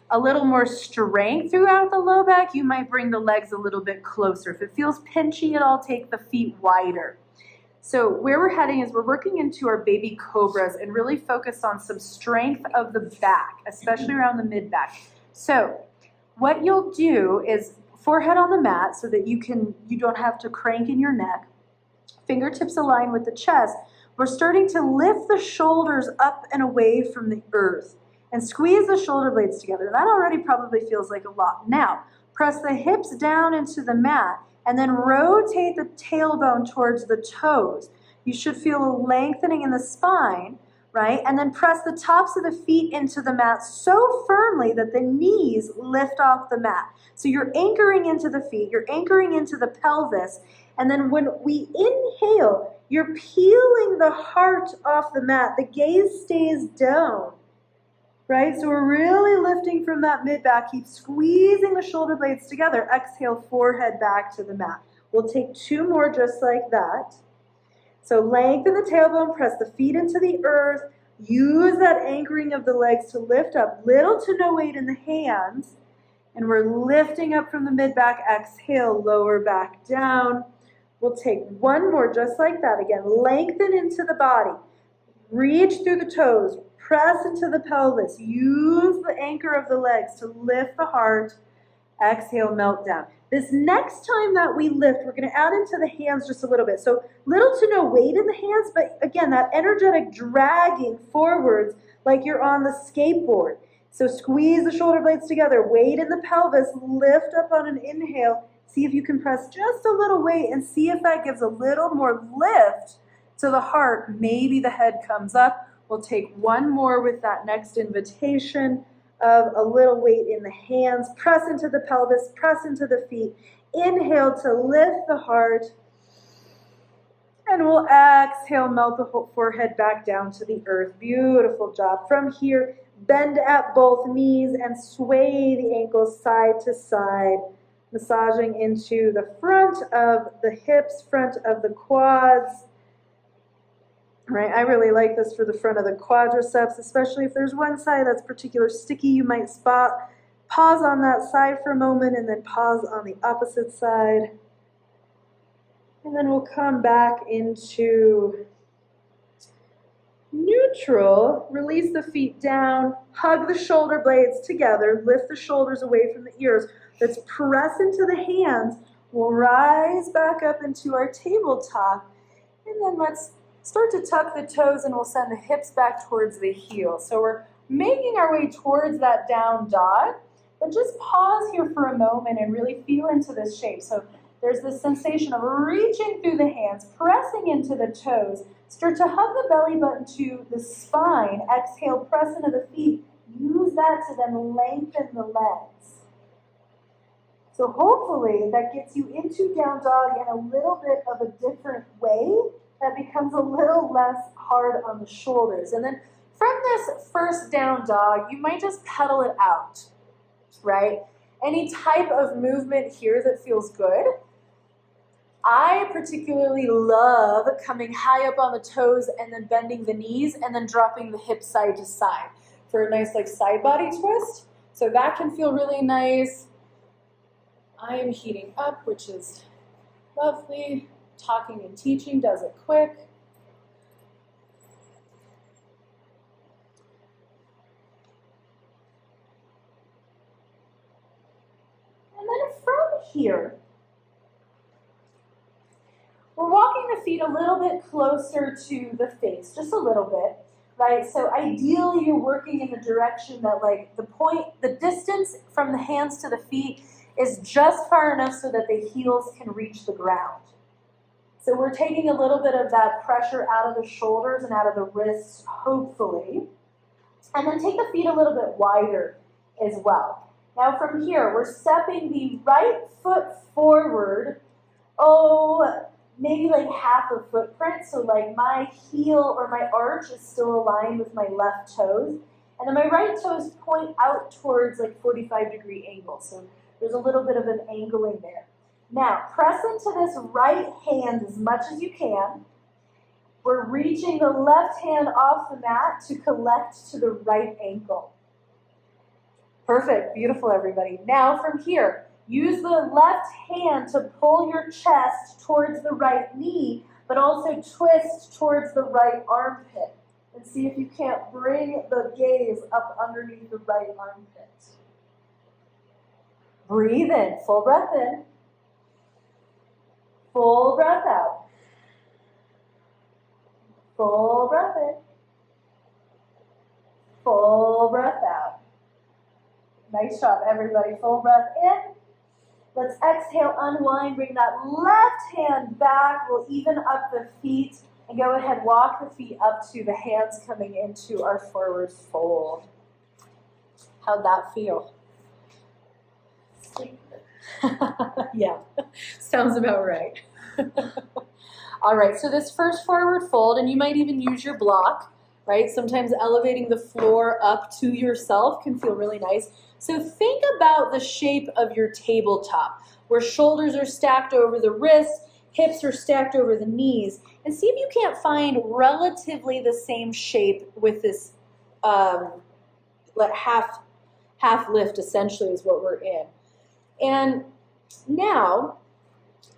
a little more strength throughout the low back, you might bring the legs a little bit closer. If it feels pinchy at all, take the feet wider. So where we're heading is we're working into our baby cobras and really focus on some strength of the back, especially around the mid back. So what you'll do is forehead on the mat so that you don't have to crank in your neck. Fingertips align with the chest. We're starting to lift the shoulders up and away from the earth and squeeze the shoulder blades together. That already probably feels like a lot. Now, press the hips down into the mat and then rotate the tailbone towards the toes. You should feel a lengthening in the spine, right? And then press the tops of the feet into the mat so firmly that the knees lift off the mat. So you're anchoring into the feet, you're anchoring into the pelvis, and then when we inhale, you're peeling the heart off the mat. The gaze stays down, right? So we're really lifting from that mid-back. Keep squeezing the shoulder blades together. Exhale, forehead back to the mat. We'll take 2 more just like that. So lengthen the tailbone, press the feet into the earth. Use that anchoring of the legs to lift up. Little to no weight in the hands. And we're lifting up from the mid-back. Exhale, lower back down. We'll take 1 more just like that. Again, lengthen into the body. Reach through the toes. Press into the pelvis. Use the anchor of the legs to lift the heart. Exhale, melt down. This next time that we lift, we're going to add into the hands just a little bit. So little to no weight in the hands, but again, that energetic dragging forwards like you're on the skateboard. So squeeze the shoulder blades together. Weight in the pelvis. Lift up on an inhale. See if you can press just a little weight and see if that gives a little more lift to the heart. Maybe the head comes up. We'll take 1 more with that next invitation of a little weight in the hands. Press into the pelvis, press into the feet. Inhale to lift the heart. And we'll exhale, melt the forehead back down to the earth. Beautiful job. From here, bend at both knees and sway the ankles side to side, massaging into the front of the hips, front of the quads. Right, I really like this for the front of the quadriceps, especially if there's one side that's particularly sticky, you might spot. Pause on that side for a moment and then pause on the opposite side. And then we'll come back into neutral. Release the feet down, hug the shoulder blades together, lift the shoulders away from the ears. Let's press into the hands. We'll rise back up into our tabletop. And then let's start to tuck the toes and we'll send the hips back towards the heels. So we're making our way towards that down dog, but just pause here for a moment and really feel into this shape. So there's this sensation of reaching through the hands, pressing into the toes. Start to hug the belly button to the spine. Exhale, press into the feet. Use that to then lengthen the legs. So hopefully that gets you into down dog in a little bit of a different way. That becomes a little less hard on the shoulders. And then from this first down dog, you might just pedal it out, right? Any type of movement here that feels good. I particularly love coming high up on the toes and then bending the knees and then dropping the hips side to side for a nice like side body twist. So that can feel really nice. I am heating up, which is lovely. Talking and teaching does it quick. And then from here, we're walking the feet a little bit closer to the face, just a little bit, right? So ideally you're working in the direction that like the distance from the hands to the feet is just far enough so that the heels can reach the ground. So we're taking a little bit of that pressure out of the shoulders and out of the wrists, hopefully. And then take the feet a little bit wider as well. Now from here, we're stepping the right foot forward, maybe like half a footprint. So like my heel or my arch is still aligned with my left toes. And then my right toes point out towards like 45-degree angle. So there's a little bit of an angling there. Now, press into this right hand as much as you can. We're reaching the left hand off the mat to collect to the right ankle. Perfect, beautiful everybody. Now from here, use the left hand to pull your chest towards the right knee, but also twist towards the right armpit. And see if you can't bring the gaze up underneath the right armpit. Breathe in, full breath in. Full breath out. Full breath in. Full breath out. Nice job, everybody. Full breath in. Let's exhale, unwind, bring that left hand back. We'll even up the feet and go ahead, walk the feet up to the hands coming into our forward fold. How'd that feel? Yeah, sounds about right. All right, so this first forward fold, and you might even use your block, right? Sometimes elevating the floor up to yourself can feel really nice. So think about the shape of your tabletop, where shoulders are stacked over the wrists, hips are stacked over the knees, and see if you can't find relatively the same shape with this half lift, essentially, is what we're in. And now,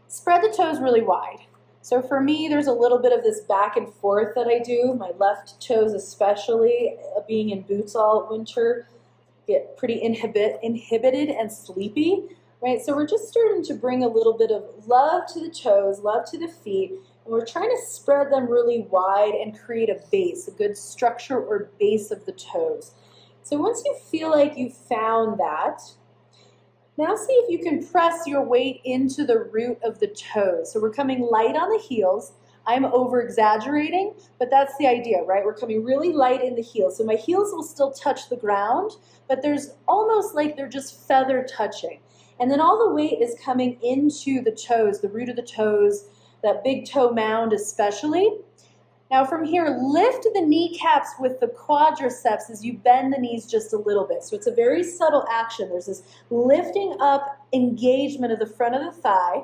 spread the toes really wide. So for me, there's a little bit of this back and forth that I do. My left toes especially, being in boots all winter, get pretty inhibited and sleepy, right? So we're just starting to bring a little bit of love to the toes, love to the feet, and we're trying to spread them really wide and create a base, a good structure or base of the toes. So once you feel like you've found that, now see if you can press your weight into the root of the toes. So we're coming light on the heels. I'm over-exaggerating, but that's the idea, right? We're coming really light in the heels. So my heels will still touch the ground, but there's almost like they're just feather touching. And then all the weight is coming into the toes, the root of the toes, that big toe mound especially. Now from here, lift the kneecaps with the quadriceps as you bend the knees just a little bit. So it's a very subtle action. There's this lifting up engagement of the front of the thigh,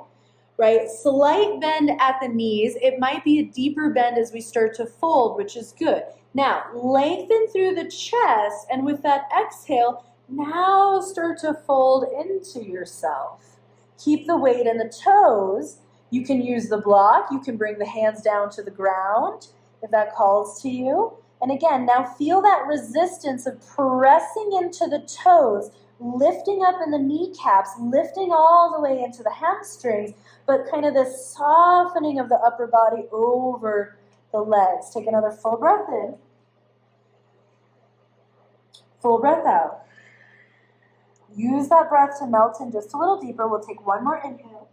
right? Slight bend at the knees. It might be a deeper bend as we start to fold, which is good. Now, lengthen through the chest, and with that exhale, now start to fold into yourself. Keep the weight in the toes. You can use the block. You can bring the hands down to the ground if that calls to you. And again, now feel that resistance of pressing into the toes, lifting up in the kneecaps, lifting all the way into the hamstrings, but kind of this softening of the upper body over the legs. Take another full breath in. Full breath out. Use that breath to melt in just a little deeper. We'll take one more inhale.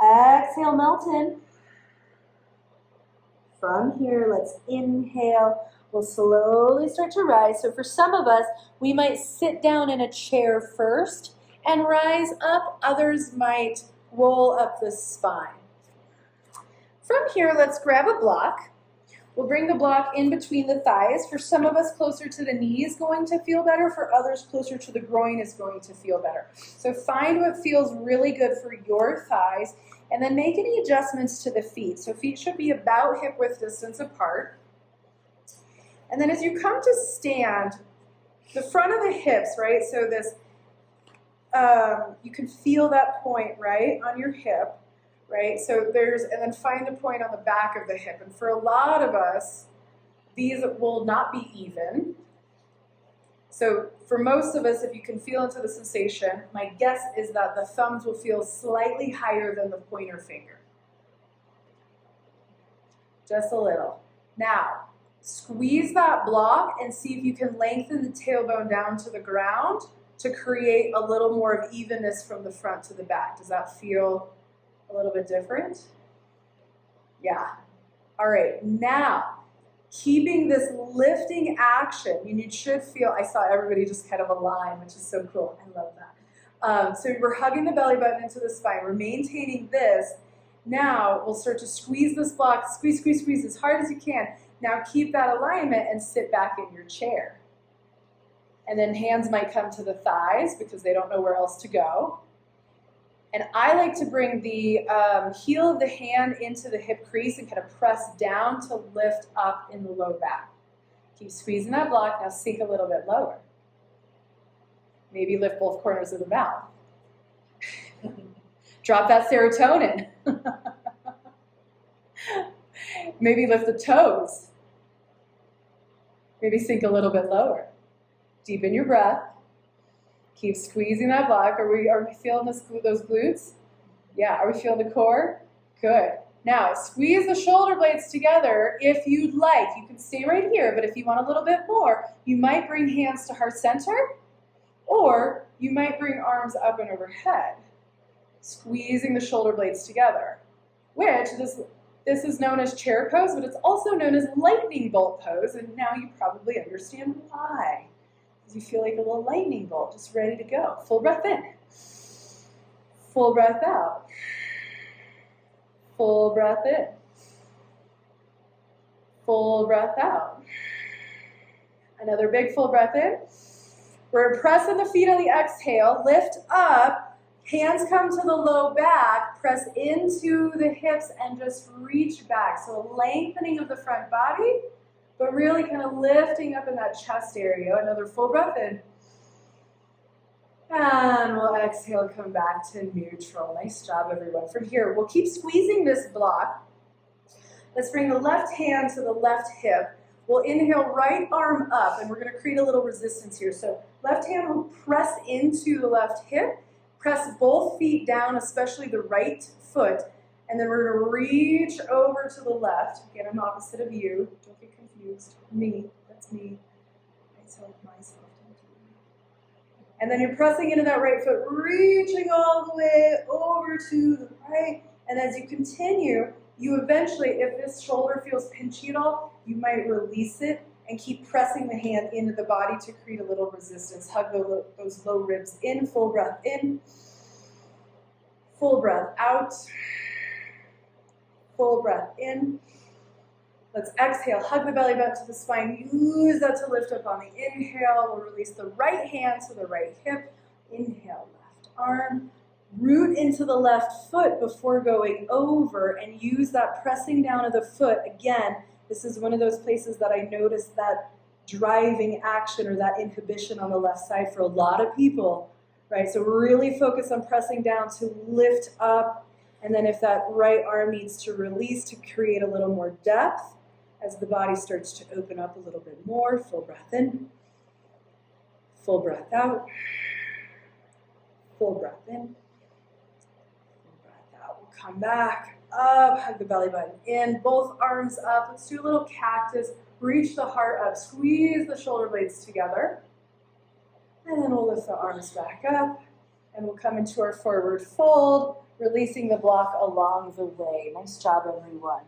Exhale, melt in. From here, let's inhale. We'll slowly start to rise. So for some of us, we might sit down in a chair first and rise up. Others might roll up the spine. From here, let's grab a block. We'll bring the block in between the thighs. For some of us, closer to the knee is going to feel better. For others, closer to the groin is going to feel better. So find what feels really good for your thighs, and then make any adjustments to the feet. So feet should be about hip width distance apart. And then as you come to stand, the front of the hips, right? So this, you can feel that point, right, on your hip. Right, so and then find the point on the back of the hip. And for a lot of us, these will not be even. So for most of us, if you can feel into the sensation, my guess is that the thumbs will feel slightly higher than the pointer finger. Just a little. Now, squeeze that block and see if you can lengthen the tailbone down to the ground to create a little more of evenness from the front to the back. Does that feel a little bit different? Yeah. All right, now, keeping this lifting action, you should feel, I saw everybody just kind of align, which is so cool. I love that. So we're hugging the belly button into the spine. We're maintaining this. Now, we'll start to squeeze this block, squeeze, squeeze, squeeze as hard as you can. Now, keep that alignment and sit back in your chair. And then hands might come to the thighs because they don't know where else to go. And I like to bring the heel of the hand into the hip crease and kind of press down to lift up in the low back. Keep squeezing that block. Now sink a little bit lower. Maybe lift both corners of the mouth. Drop that serotonin. Maybe lift the toes. Maybe sink a little bit lower. Deepen your breath. Keep squeezing that block. Are we feeling those glutes? Yeah. Are we feeling the core? Good. Now, squeeze the shoulder blades together if you'd like. You can stay right here, but if you want a little bit more, you might bring hands to heart center, or you might bring arms up and overhead, squeezing the shoulder blades together, which this is known as chair pose, but it's also known as lightning bolt pose, and now you probably understand why. Because you feel like a little lightning bolt, just ready to go. Full breath in. Full breath out. Full breath in. Full breath out. Another big full breath in. We're pressing the feet on the exhale. Lift up. Hands come to the low back. Press into the hips and just reach back. So a lengthening of the front body, but really kind of lifting up in that chest area. Another full breath in. And we'll exhale, come back to neutral. Nice job, everyone. From here, we'll keep squeezing this block. Let's bring the left hand to the left hip. We'll inhale, right arm up, and we're going to create a little resistance here. So left hand will press into the left hip. Press both feet down, especially the right foot. And then we're going to reach over to the left. Again, I'm opposite of you. Don't get confused. Me. That's me. I tell myself. And then you're pressing into that right foot, reaching all the way over to the right. And as you continue, you eventually, if this shoulder feels pinchy at all, you might release it and keep pressing the hand into the body to create a little resistance. Hug those low ribs in, full breath in, full breath out, full breath in. Let's exhale, hug the belly button to the spine. Use that to lift up on the inhale. We'll release the right hand to the right hip. Inhale, left arm. Root into the left foot before going over and use that pressing down of the foot. Again, this is one of those places that I noticed that driving action or that inhibition on the left side for a lot of people, right? So really focus on pressing down to lift up. And then if that right arm needs to release to create a little more depth, as the body starts to open up a little bit more, full breath in, full breath out, full breath in, full breath out. We'll come back up, hug the belly button in, both arms up. Let's do a little cactus, reach the heart up, squeeze the shoulder blades together, and then we'll lift the arms back up, and we'll come into our forward fold, releasing the block along the way. Nice job, everyone.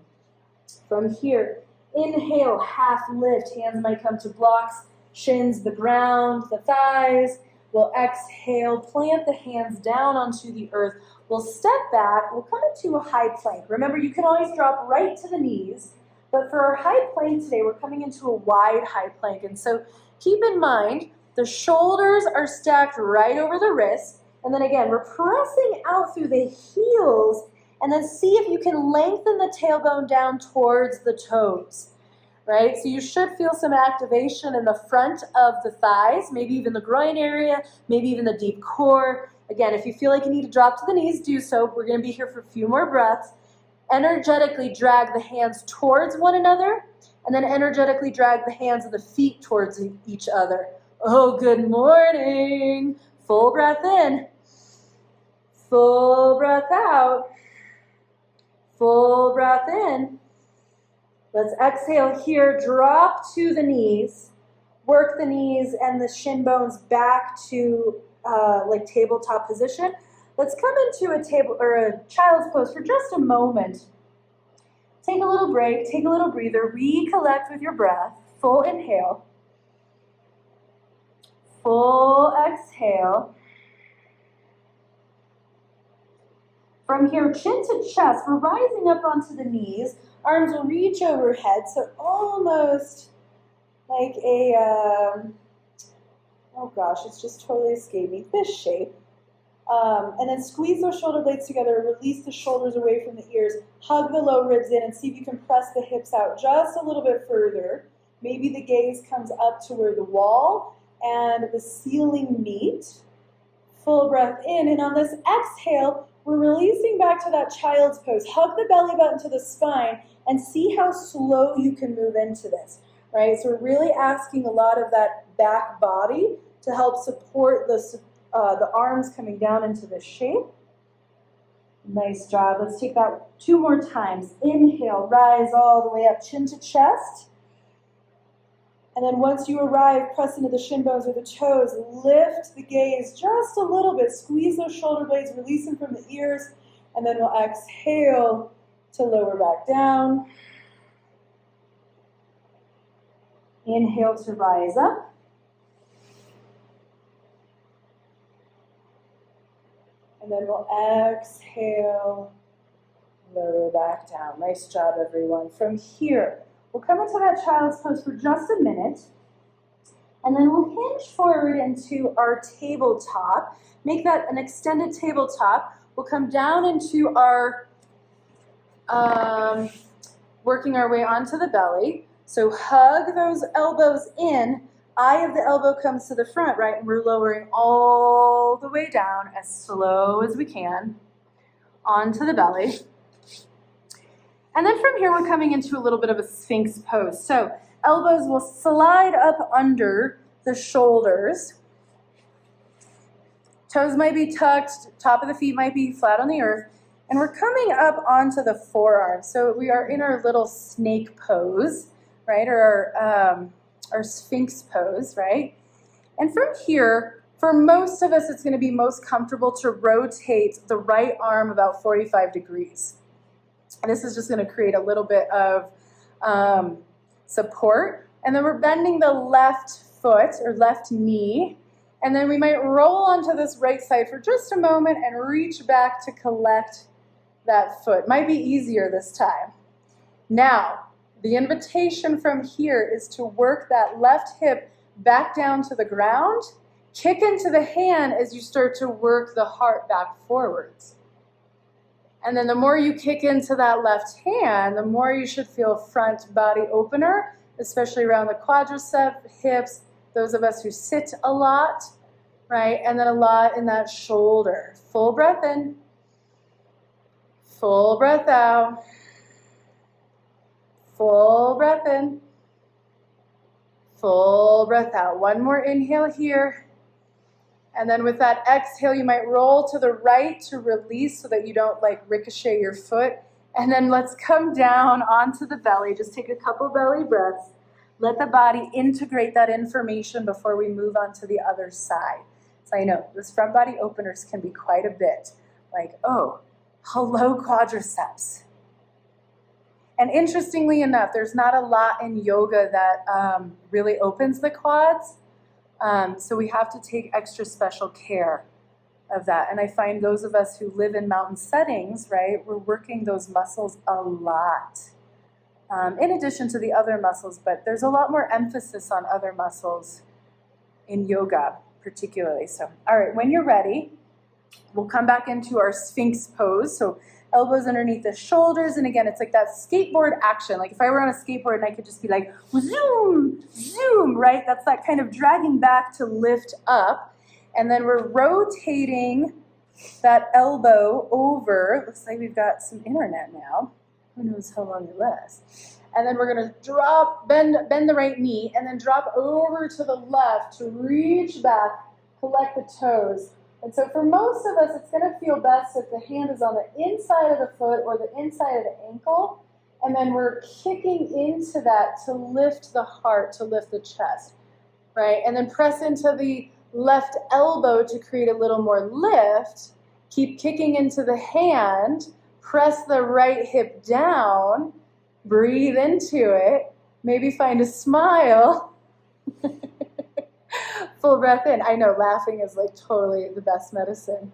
From here, inhale, half lift. Hands might come to blocks, shins, the ground, the thighs. We'll exhale, plant the hands down onto the earth. We'll step back. We'll come into a high plank. Remember, you can always drop right to the knees. But for our high plank today, we're coming into a wide high plank. And so keep in mind, the shoulders are stacked right over the wrists. And then again, we're pressing out through the heels, and then see if you can lengthen the tailbone down towards the toes, right? So you should feel some activation in the front of the thighs, maybe even the groin area, maybe even the deep core. Again, if you feel like you need to drop to the knees, do so. We're going to be here for a few more breaths. Energetically drag the hands towards one another, and then energetically drag the hands of the feet towards each other. Oh, good morning. Full breath in. Full breath out. Full breath in. Let's exhale here. Drop to the knees. Work the knees and the shin bones back to like tabletop position. Let's come into a table or a child's pose for just a moment. Take a little break. Take a little breather. Recollect with your breath. Full inhale. Full exhale. From here, chin to chest, we're rising up onto the knees. Arms will reach overhead, so almost like a, oh gosh, it's just totally escaped me, fish shape. And then squeeze those shoulder blades together, release the shoulders away from the ears, hug the low ribs in, and see if you can press the hips out just a little bit further. Maybe the gaze comes up to where the wall and the ceiling meet. Full breath in, and on this exhale, we're releasing back to that child's pose. Hug the belly button to the spine and see how slow you can move into this, right? So we're really asking a lot of that back body to help support the arms coming down into this shape. Nice job. Let's take that 2 more times. Inhale, rise all the way up, chin to chest. And then once you arrive, press into the shin bones or the toes, lift the gaze just a little bit, squeeze those shoulder blades, release them from the ears, and then we'll exhale to lower back down. Inhale to rise up. And then we'll exhale, lower back down. Nice job, everyone. From here, we'll come into that child's pose for just a minute, and then we'll hinge forward into our tabletop. Make that an extended tabletop. We'll come down into our, working our way onto the belly. So hug those elbows in. Eye of the elbow comes to the front, right? And we're lowering all the way down as slow as we can onto the belly. And then from here, we're coming into a little bit of a Sphinx pose. So elbows will slide up under the shoulders. Toes might be tucked, top of the feet might be flat on the earth. And we're coming up onto the forearms. So we are in our little snake pose, right? Or our Sphinx pose, right? And from here, for most of us, it's going to be most comfortable to rotate the right arm about 45 degrees. And this is just going to create a little bit of support. And then we're bending the left foot or left knee. And then we might roll onto this right side for just a moment and reach back to collect that foot. Might be easier this time. Now, the invitation from here is to work that left hip back down to the ground. Kick into the hand as you start to work the heart back forwards. And then the more you kick into that left hand, the more you should feel front body opener, especially around the quadricep, hips, those of us who sit a lot, right? And then a lot in that shoulder. Full breath in. Full breath out. Full breath in. Full breath out. One more inhale here. And then with that exhale, you might roll to the right to release so that you don't like ricochet your foot. And then let's come down onto the belly. Just take a couple belly breaths. Let the body integrate that information before we move on to the other side. So I know those front body openers can be quite a bit. Like, oh, hello quadriceps. And interestingly enough, there's not a lot in yoga that really opens the quads. So we have to take extra special care of that. And I find those of us who live in mountain settings, right, we're working those muscles a lot. In addition to the other muscles, but there's a lot more emphasis on other muscles in yoga particularly. So, all right, when you're ready, we'll come back into our Sphinx pose. So elbows underneath the shoulders. And again, it's like that skateboard action. Like if I were on a skateboard and I could just be like, zoom, zoom, right? That's that kind of dragging back to lift up. And then we're rotating that elbow over. Looks like we've got some internet now. Who knows how long it lasts. And then we're going to drop, bend the right knee, and then drop over to the left to reach back, collect the toes. And so for most of us, it's going to feel best if the hand is on the inside of the foot or the inside of the ankle. And then we're kicking into that to lift the heart, to lift the chest, right? And then press into the left elbow to create a little more lift. Keep kicking into the hand. Press the right hip down. Breathe into it. Maybe find a smile. Full breath in. I know laughing is like totally the best medicine.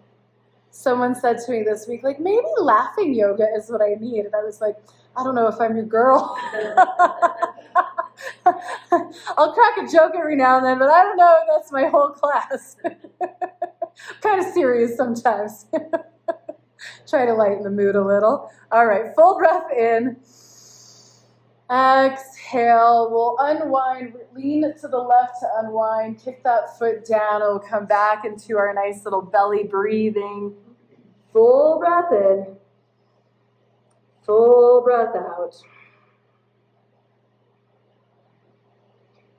Someone said to me this week, like, maybe laughing yoga is what I need. And I was like, I don't know if I'm your girl. I'll crack a joke every now and then, but I don't know if that's my whole class. Kind of serious sometimes. Try to lighten the mood a little. All right, full breath in. Exhale, we'll unwind, lean to the left to unwind, kick that foot down, and we'll come back into our nice little belly breathing. Full breath in, full breath out.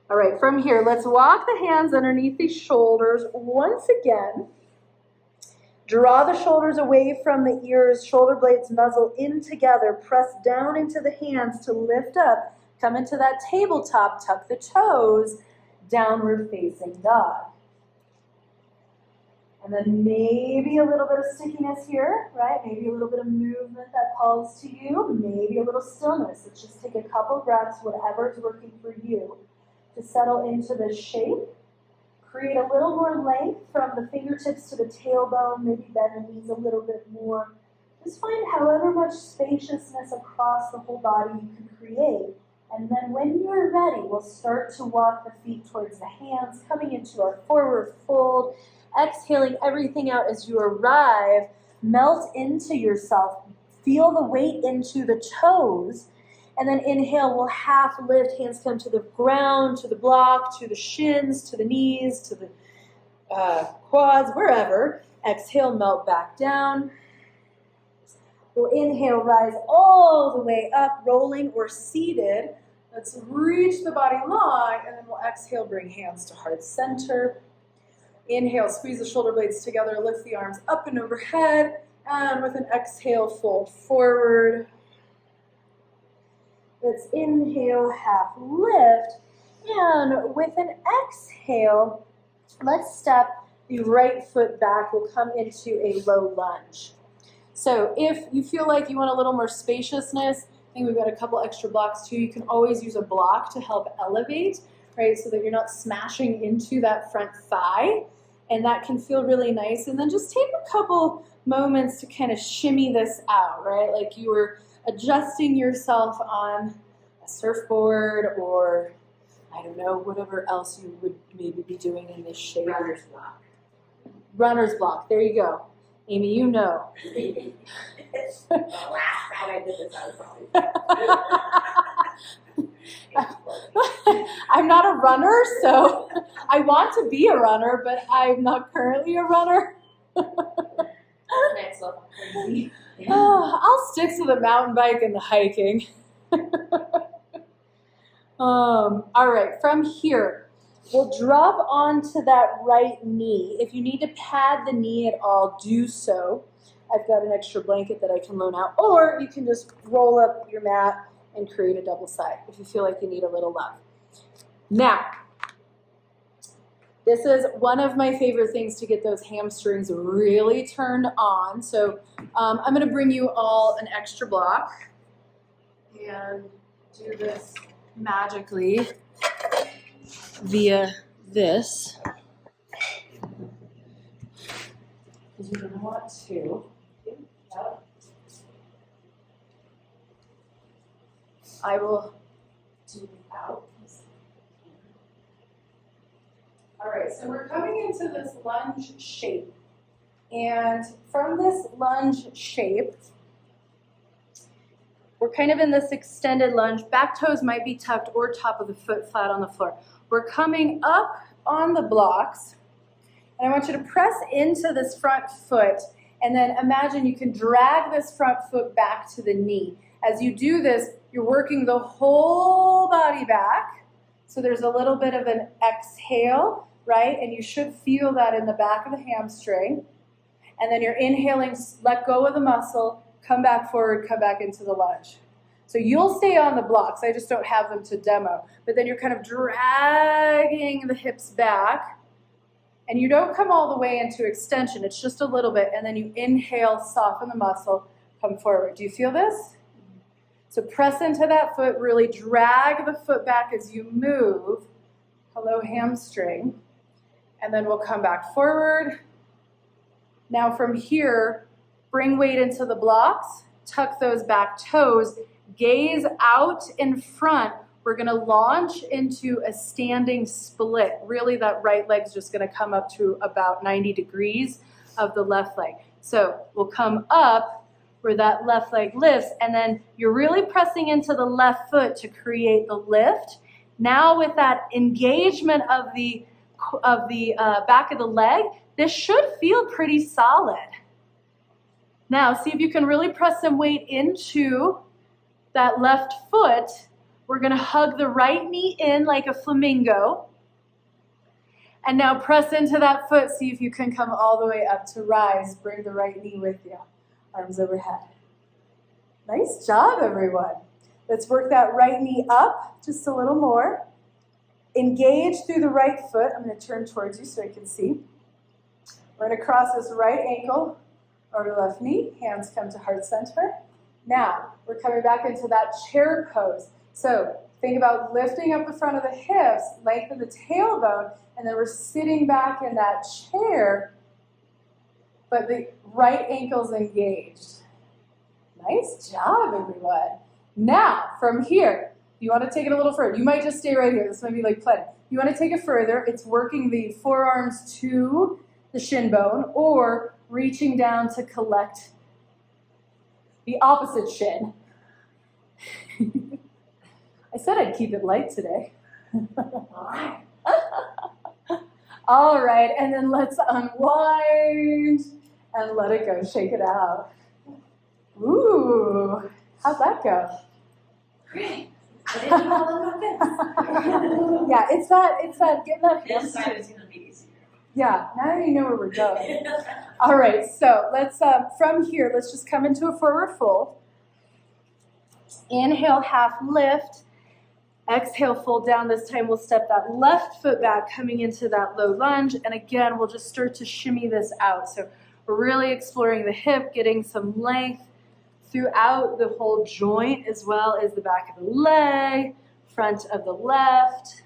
All right, from here, let's walk the hands underneath the shoulders once again. Draw the shoulders away from the ears, shoulder blades nuzzle in together, press down into the hands to lift up. Come into that tabletop, tuck the toes, downward facing dog. And then maybe a little bit of stickiness here, right? Maybe a little bit of movement that calls to you, maybe a little stillness. Let's just take a couple breaths, whatever's working for you, to settle into this shape. Create a little more length from the fingertips to the tailbone, maybe bend the knees a little bit more. Just find however much spaciousness across the whole body you can create. And then when you're ready, we'll start to walk the feet towards the hands, coming into our forward fold, exhaling everything out as you arrive. Melt into yourself. Feel the weight into the toes. And then inhale, we'll half lift, hands come to the ground, to the block, to the shins, to the knees, to the quads, wherever. Exhale, melt back down. We'll inhale, rise all the way up, rolling or seated. Let's reach the body long, and then we'll exhale, bring hands to heart center. Inhale, squeeze the shoulder blades together, lift the arms up and overhead, and with an exhale, fold forward. Let's inhale, half lift, and with an exhale, let's step the right foot back. We'll come into a low lunge. So if you feel like you want a little more spaciousness, I think we've got a couple extra blocks too. You can always use a block to help elevate, right, so that you're not smashing into that front thigh, and that can feel really nice. And then just take a couple moments to kind of shimmy this out, right, like you were adjusting yourself on a surfboard or, I don't know, whatever else you would maybe be doing in this shape.
Runner's block.
Runner's block, there you go. Amy, you know.
The last time I did this, I was probably
I'm not a runner, so I want to be a runner, but I'm not currently a runner.
next level crazy.
I'll stick to the mountain bike and the hiking. All right, from here, we'll drop onto that right knee. If you need to pad the knee at all, do so. I've got an extra blanket that I can loan out, or you can just roll up your mat and create a double side if you feel like you need a little love. Now, this is one of my favorite things to get those hamstrings really turned on. So I'm going to bring you all an extra block and do this magically via this. Because you're going to want to. I will do it out. All right, so we're coming into this lunge shape. And from this lunge shape, we're kind of in this extended lunge. Back toes might be tucked or top of the foot flat on the floor. We're coming up on the blocks. And I want you to press into this front foot. And then imagine you can drag this front foot back to the knee. As you do this, you're working the whole body back. So there's a little bit of an exhale, right? And you should feel that in the back of the hamstring. And then you're inhaling, let go of the muscle, come back forward, come back into the lunge. So you'll stay on the blocks. I just don't have them to demo. But then you're kind of dragging the hips back. And you don't come all the way into extension. It's just a little bit. And then you inhale, soften the muscle, come forward. Do you feel this? So press into that foot, really drag the foot back as you move. Hello, hamstring. And then we'll come back forward. Now from here, bring weight into the blocks, tuck those back toes, gaze out in front. We're gonna launch into a standing split. Really, that right leg's just gonna come up to about 90 degrees of the left leg. So we'll come up, where that left leg lifts, and then you're really pressing into the left foot to create the lift. Now with that engagement of the back of the leg, this should feel pretty solid. Now see if you can really press some weight into that left foot. We're going to hug the right knee in like a flamingo. And now press into that foot. See if you can come all the way up to rise. Bring the right knee with you. Arms overhead. Nice job, everyone. Let's work that right knee up just a little more. Engage through the right foot. I'm going to turn towards you so I can see. We're going to cross this right ankle over the left knee. Hands come to heart center. Now, we're coming back into that chair pose. So think about lifting up the front of the hips, lengthen the tailbone, and then we're sitting back in that chair, but the right ankle's engaged. Nice job, everyone. Now, from here, you want to take it a little further. You might just stay right here. This might be like plenty. You want to take it further. It's working the forearms to the shin bone or reaching down to collect the opposite shin. I said I'd keep it light today. All right, and then let's unwind and let it go. Shake it out. Ooh, how'd that go?
Great. I didn't know all about
Yeah, it's that getting that
this. This side is going to be easier.
Yeah, now you know where we're going. All right, so let's, from here, let's just come into a forward fold. Inhale, half lift. Exhale, fold down. This time we'll step that left foot back, coming into that low lunge. And again, we'll just start to shimmy this out. So we're really exploring the hip, getting some length throughout the whole joint, as well as the back of the leg, front of the left.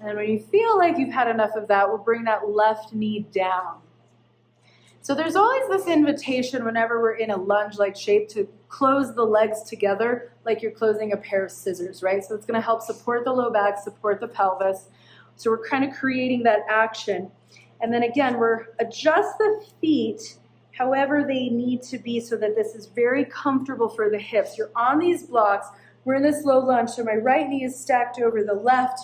And when you feel like you've had enough of that, we'll bring that left knee down. So there's always this invitation whenever we're in a lunge-like shape to close the legs together like you're closing a pair of scissors, right? So it's going to help support the low back, support the pelvis. So we're kind of creating that action. And then again, we're adjust the feet however they need to be so that this is very comfortable for the hips. You're on these blocks. We're in this low lunge, so my right knee is stacked over the left.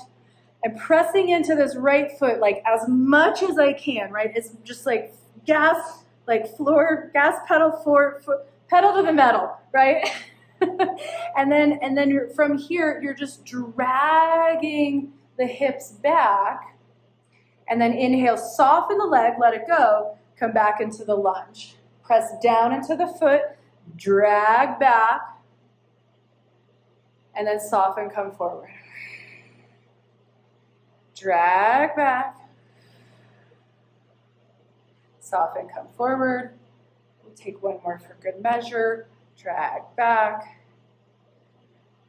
I'm pressing into this right foot like as much as I can, right? It's just like gas, like floor, gas pedal, pedal to the metal, right? and then from here, you're just dragging the hips back. And then inhale, soften the leg, let it go, come back into the lunge. Press down into the foot, drag back, and then soften, come forward. Drag back. Soften, come forward. We'll take one more for good measure. Drag back.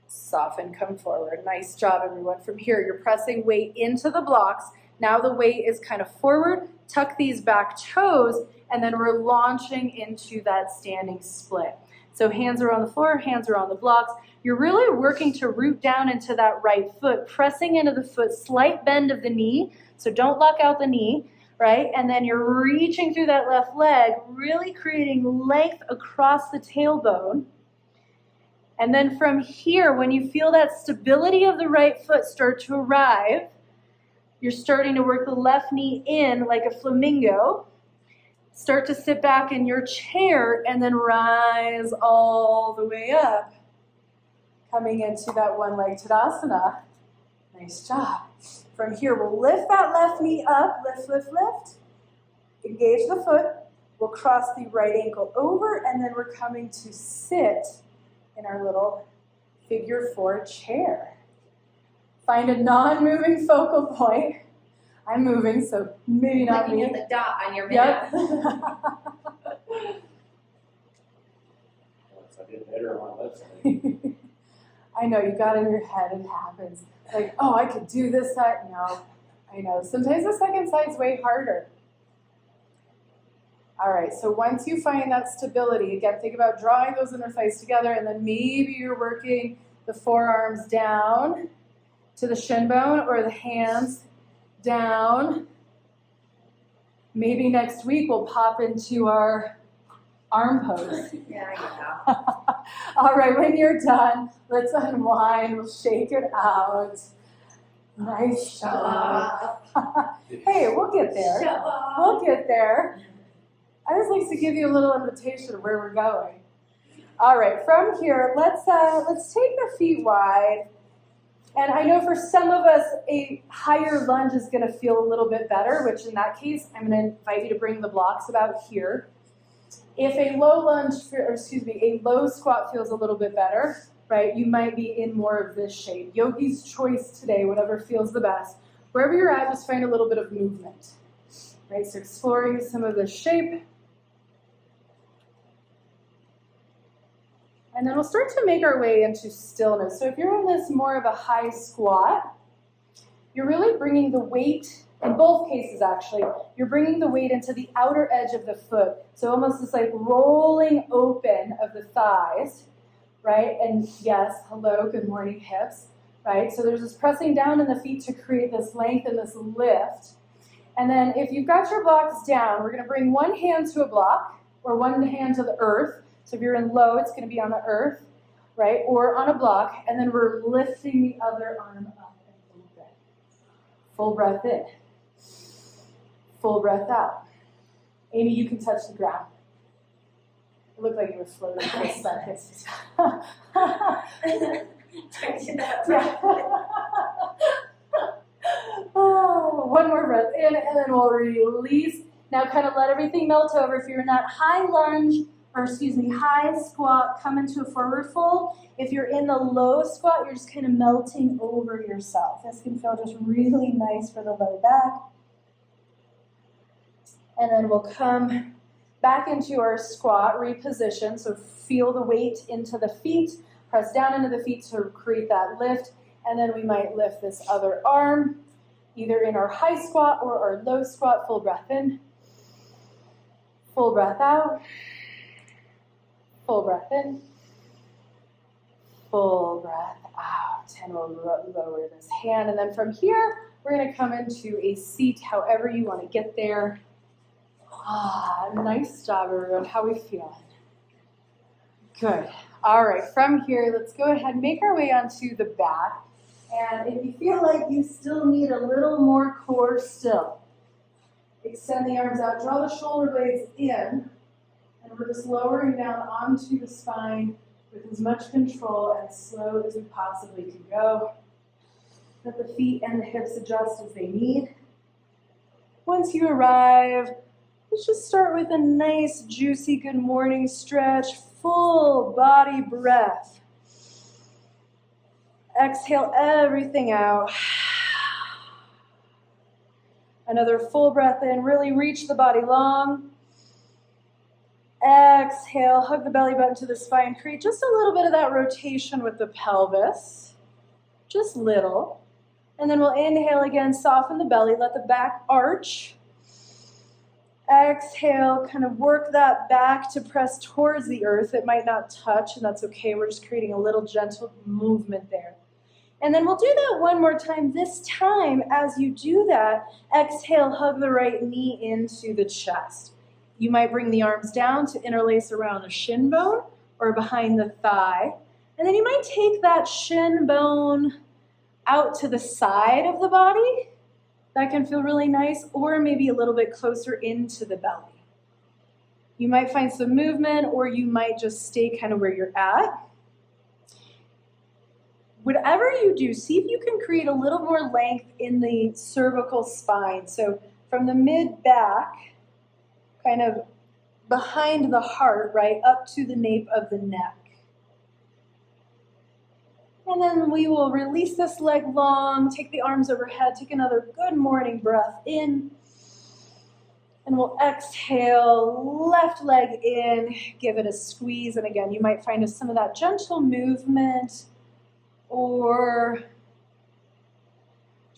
Soften, come forward. Nice job, everyone. From here, you're pressing weight into the blocks. Now the weight is kind of forward. Tuck these back toes, and then we're launching into that standing split. So hands are on the floor, hands are on the blocks. You're really working to root down into that right foot, pressing into the foot, slight bend of the knee. So don't lock out the knee, right? And then you're reaching through that left leg, really creating length across the tailbone. And then from here, when you feel that stability of the right foot start to arrive, you're starting to work the left knee in like a flamingo. Start to sit back in your chair and then rise all the way up. Coming into that one-leg Tadasana. Nice job. From here, we'll lift that left knee up. Lift, lift, lift. Engage the foot. We'll cross the right ankle over, and then we're coming to sit in our little figure 4 chair. Find a non-moving focal point. I'm moving, so maybe not me.
Looking at the dot on your map.
Yep.
I did better on my left side.
I know, you got in your head, it happens. Like, oh, I could do this side. No, I know. Sometimes the second side's way harder. All right, so once you find that stability, again, think about drawing those inner thighs together, and then maybe you're working the forearms down to the shin bone or the hands down. Maybe next week we'll pop into our arm pose.
Yeah, I get that.
All right, when you're done, let's unwind. We'll shake it out. Nice
Show
job.
off.
Hey, we'll get there.
Show off.
We'll get there. I just like to give you a little invitation of where we're going. All right, from here, let's take the feet wide. And I know for some of us, a higher lunge is going to feel a little bit better, which in that case, I'm going to invite you to bring the blocks about here. If a low lunge, a low squat feels a little bit better, right, you might be in more of this shape. Yogi's choice today, whatever feels the best. Wherever you're at, just find a little bit of movement, right? So exploring some of this shape. And then we'll start to make our way into stillness. So if you're in this more of a high squat, you're really bringing the weight, in both cases actually, you're bringing the weight into the outer edge of the foot. So almost this like rolling open of the thighs, right? And yes, hello, good morning hips, right? So there's this pressing down in the feet to create this length and this lift. And then if you've got your blocks down, we're gonna bring one hand to a block or one hand to the earth. So if you're in low, it's going to be on the earth, right, or on a block, and then we're lifting the other arm up and open. Full breath in. Full breath out. Amy, you can touch the ground. It looked like you were floating for a second. Yeah. Oh, one more breath in, and then we'll release. Now kind of let everything melt over. If you're in that high lunge, high squat, come into a forward fold. If you're in the low squat, you're just kind of melting over yourself. This can feel just really nice for the low back. And then we'll come back into our squat, reposition. So feel the weight into the feet, press down into the feet to create that lift. And then we might lift this other arm, either in our high squat or our low squat. Full breath in, full breath out. Full breath in, full breath out, and we'll lower this hand. And then from here, we're going to come into a seat, however you want to get there. Nice job, everyone. How are we feeling? Good. All right, from here, let's go ahead and make our way onto the back. And if you feel like you still need a little more core still, extend the arms out, draw the shoulder blades in. And we're just lowering down onto the spine with as much control and slow as we possibly can go. Let the feet and the hips adjust as they need. Once you arrive, let's just start with a nice, juicy good morning stretch, full body breath. Exhale everything out. Another full breath in, really reach the body long. Exhale, hug the belly button to the spine. Create just a little bit of that rotation with the pelvis. Just little. And then we'll inhale again, soften the belly, let the back arch. Exhale, kind of work that back to press towards the earth. It might not touch, and that's okay. We're just creating a little gentle movement there. And then we'll do that one more time. This time, as you do that, exhale, hug the right knee into the chest. You might bring the arms down to interlace around the shin bone or behind the thigh. And then you might take that shin bone out to the side of the body. That can feel really nice, or maybe a little bit closer into the belly. You might find some movement, or you might just stay kind of where you're at. Whatever you do, see if you can create a little more length in the cervical spine. So from the mid-back, kind of behind the heart, right, up to the nape of the neck. And then we will release this leg long, take the arms overhead, take another good morning breath in. And we'll exhale, left leg in, give it a squeeze. And again, you might find some of that gentle movement or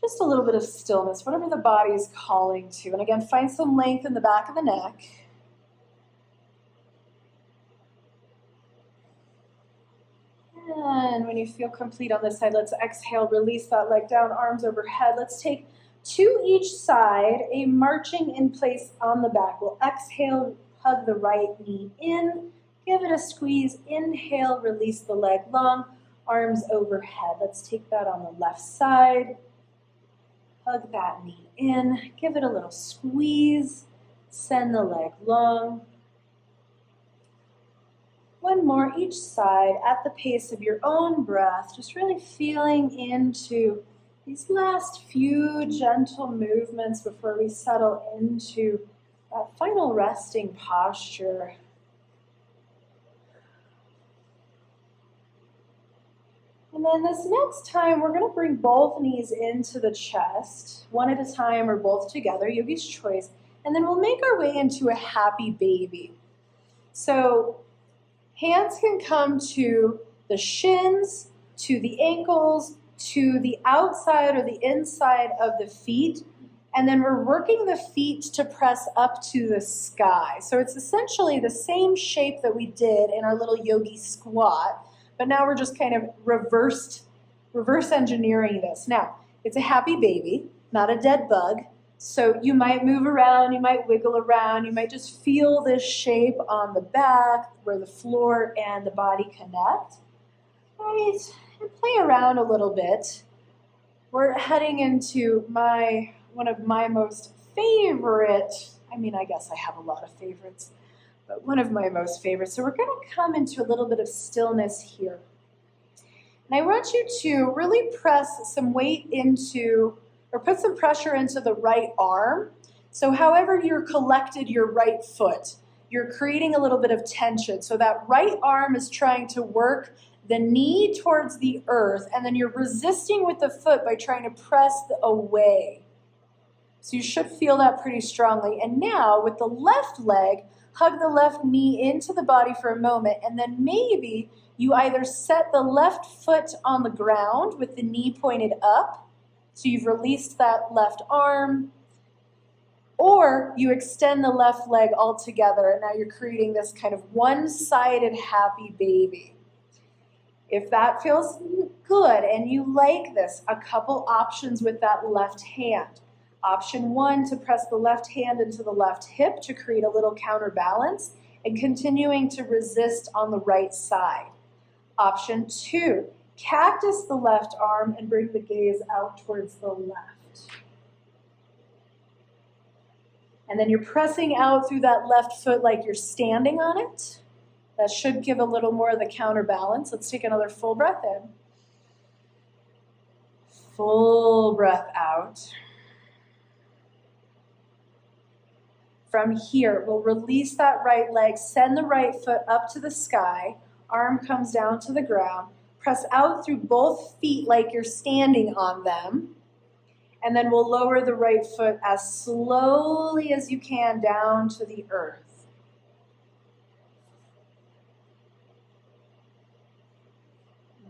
just a little bit of stillness, whatever the body is calling to. And again, find some length in the back of the neck. And when you feel complete on this side, let's exhale, release that leg down, arms overhead. Let's take two each side, a marching in place on the back. We'll exhale,
Hug the right knee in. Give it a squeeze. Inhale, release the leg long. Arms overhead. Let's take that on the left side. Hug that knee in. Give it a little squeeze. Send the leg long. One more each side at the pace of your own breath. Just really feeling into these last few gentle movements before we settle into that final resting posture. And then this next time, we're going to bring both knees into the chest, one at a time or both together, yogi's choice. And then we'll make our way into a happy baby. So hands can come to the shins, to the ankles, to the outside or the inside of the feet. And then we're working the feet to press up to the sky. So it's essentially the same shape that we did in our little yogi squat, but now we're just kind of reverse engineering this. Now, it's a happy baby, not a dead bug. So you might move around, you might wiggle around, you might just feel this shape on the back where the floor and the body connect. Right, and play around a little bit. We're heading into one of my most favorite, I guess I have a lot of favorites, but one of my most favorites. So we're going to come into a little bit of stillness here. And I want you to really press some weight into, or put some pressure into the right arm. So however you're collected your right foot, you're creating a little bit of tension. So that right arm is trying to work the knee towards the earth, and then you're resisting with the foot by trying to press away. So you should feel that pretty strongly. And now with the left leg, hug the left knee into the body for a moment, and then maybe you either set the left foot on the ground with the knee pointed up, so you've released that left arm, or you extend the left leg altogether, and now you're creating this kind of one-sided happy baby. If that feels good and you like this, a couple options with that left hand. Option 1, to press the left hand into the left hip to create a little counterbalance and continuing to resist on the right side. Option 2, cactus the left arm and bring the gaze out towards the left. And then you're pressing out through that left foot like you're standing on it. That should give a little more of the counterbalance. Let's take another full breath in. Full breath out. From here, we'll release that right leg, send the right foot up to the sky, arm comes down to the ground, press out through both feet like you're standing on them, and then we'll lower the right foot as slowly as you can down to the earth.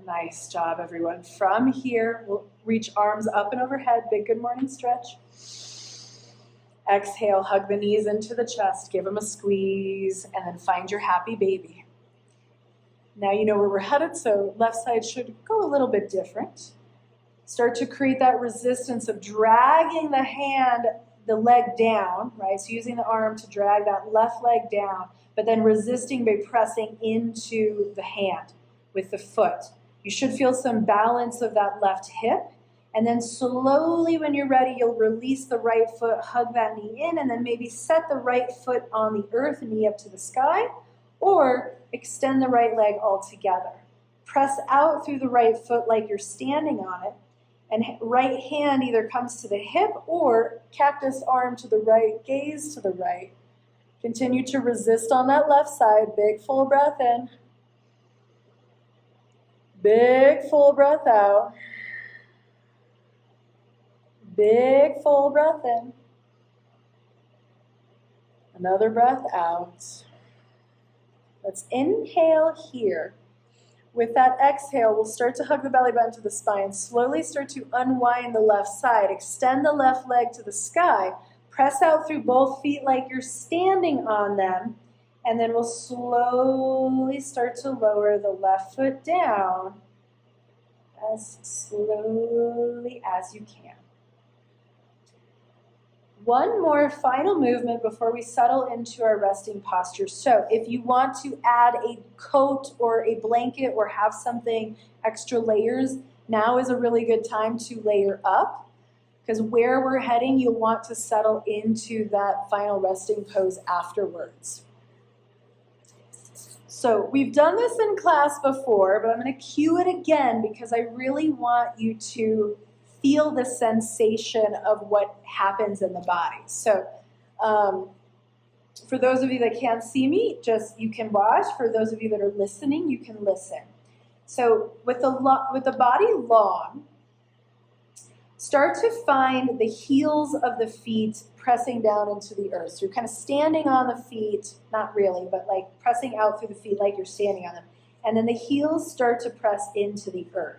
Nice job, everyone. From here, we'll reach arms up and overhead, big good morning stretch. Exhale, hug the knees into the chest, give them a squeeze, and then find your happy baby. Now you know where we're headed, so left side should go a little bit different. Start to create that resistance of dragging the leg down, right? So using the arm to drag that left leg down, but then resisting by pressing into the hand with the foot. You should feel some balance of that left hip. And then slowly, when you're ready, you'll release the right foot, hug that knee in, and then maybe set the right foot on the earth, knee up to the sky, or extend the right leg altogether. Press out through the right foot like you're standing on it, and right hand either comes to the hip or cactus arm to the right, gaze to the right. Continue to resist on that left side. Big full breath in. Big full breath out. Big full breath in. Another breath out. Let's inhale here. With that exhale, we'll start to hug the belly button to the spine. Slowly start to unwind the left side. Extend the left leg to the sky. Press out through both feet like you're standing on them. And then we'll slowly start to lower the left foot down as slowly as you can. One more final movement before we settle into our resting posture. So if you want to add a coat or a blanket or have something extra layers, now is a really good time to layer up, because where we're heading, you'll want to settle into that final resting pose afterwards. So we've done this in class before, but I'm going to cue it again because I really want you to feel the sensation of what happens in the body. So for those of you that can't see me, just you can watch. For those of you that are listening, you can listen. So with the body long, start to find the heels of the feet pressing down into the earth. So you're kind of standing on the feet, not really, but like pressing out through the feet like you're standing on them. And then the heels start to press into the earth.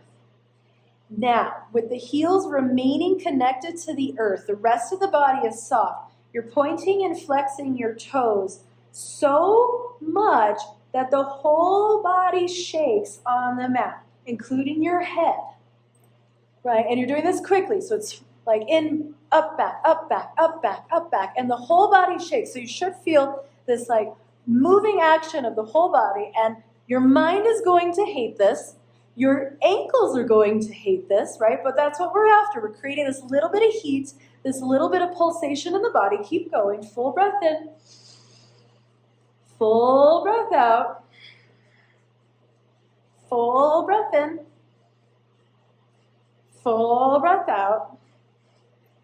Now, with the heels remaining connected to the earth, the rest of the body is soft. You're pointing and flexing your toes so much that the whole body shakes on the mat, including your head. Right? And you're doing this quickly, so it's like in, up, back, up, back, up, back, up, back, and the whole body shakes. So you should feel this like moving action of the whole body, and your mind is going to hate this. Your ankles are going to hate this, right? But that's what we're after. We're creating this little bit of heat, this little bit of pulsation in the body. Keep going. Full breath in. Full breath out. Full breath in. Full breath out.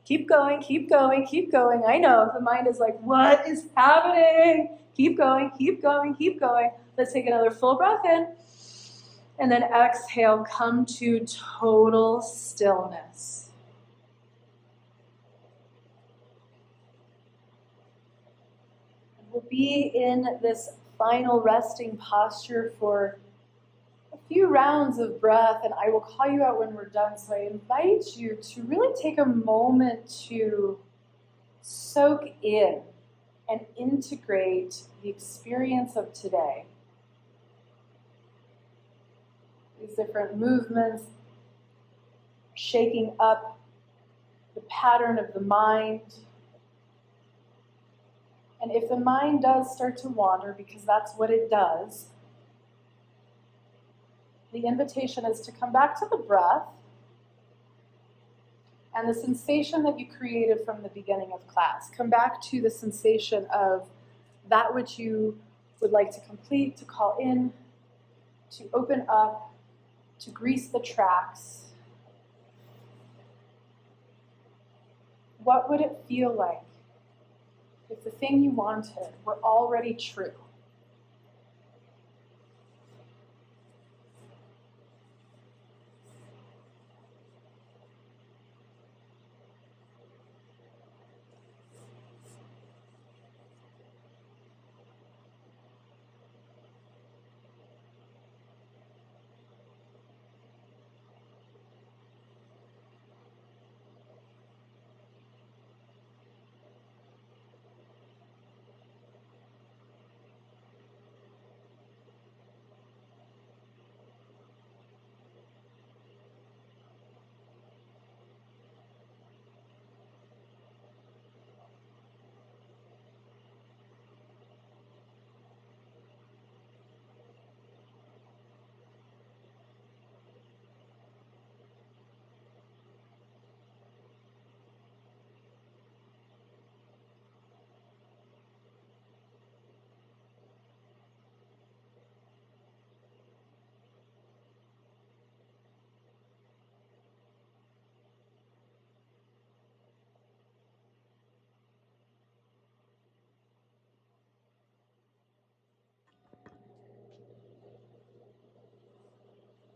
Keep going, keep going, keep going. I know, the mind is like, what is happening? Keep going, keep going, keep going. Let's take another full breath in. And then exhale, come to total stillness. We'll be in this final resting posture for a few rounds of breath, and I will call you out when we're done. So I invite you to really take a moment to soak in and integrate the experience of today. These different movements, shaking up the pattern of the mind. And if the mind does start to wander, because that's what it does, the invitation is to come back to the breath and the sensation that you created from the beginning of class. Come back to the sensation of that which you would like to complete, to call in, to open up, to grease the tracks. What would it feel like if the thing you wanted were already true?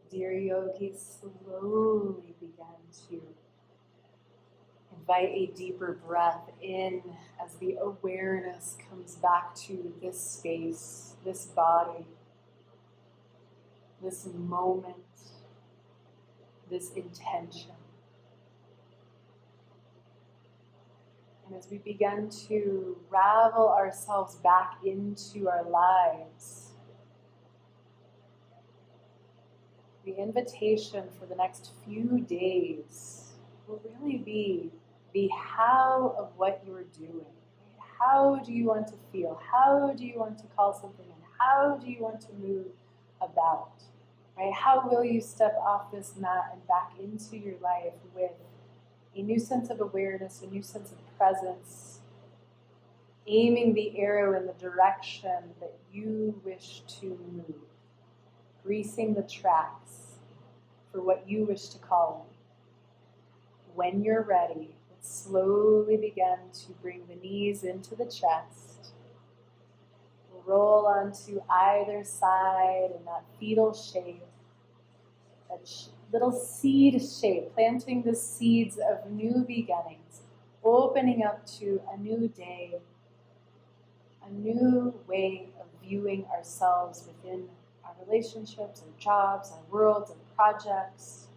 Dear yogis, slowly begin to invite a deeper breath in as the awareness comes back to this space, this body, this moment, this intention. And as we begin to ravel ourselves back into our lives, the invitation for the next few days will really be the how of what you're doing. How do you want to feel? How do you want to call something in? How do you want to move about? Right? How will you step off this mat and back into your life with a new sense of awareness, a new sense of presence, aiming the arrow in the direction that you wish to move, greasing the tracks for what you wish to call in. When you're ready, slowly begin to bring the knees into the chest. Roll onto either side in that fetal shape, that little seed shape, planting the seeds of new beginnings, opening up to a new day, a new way of viewing ourselves within our relationships, our jobs, our worlds, our projects.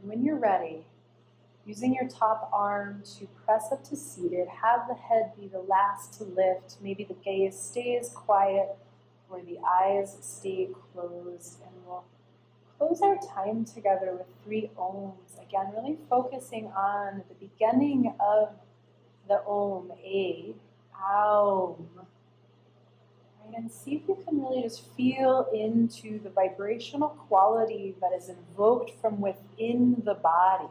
When you're ready, using your top arm to press up to seated, have the head be the last to lift. Maybe the gaze stays quiet or the eyes stay closed. And we'll close our time together with 3 ohms. Again, really focusing on the beginning of the ohm, A, Aum. And see if you can really just feel into the vibrational quality that is invoked from within the body.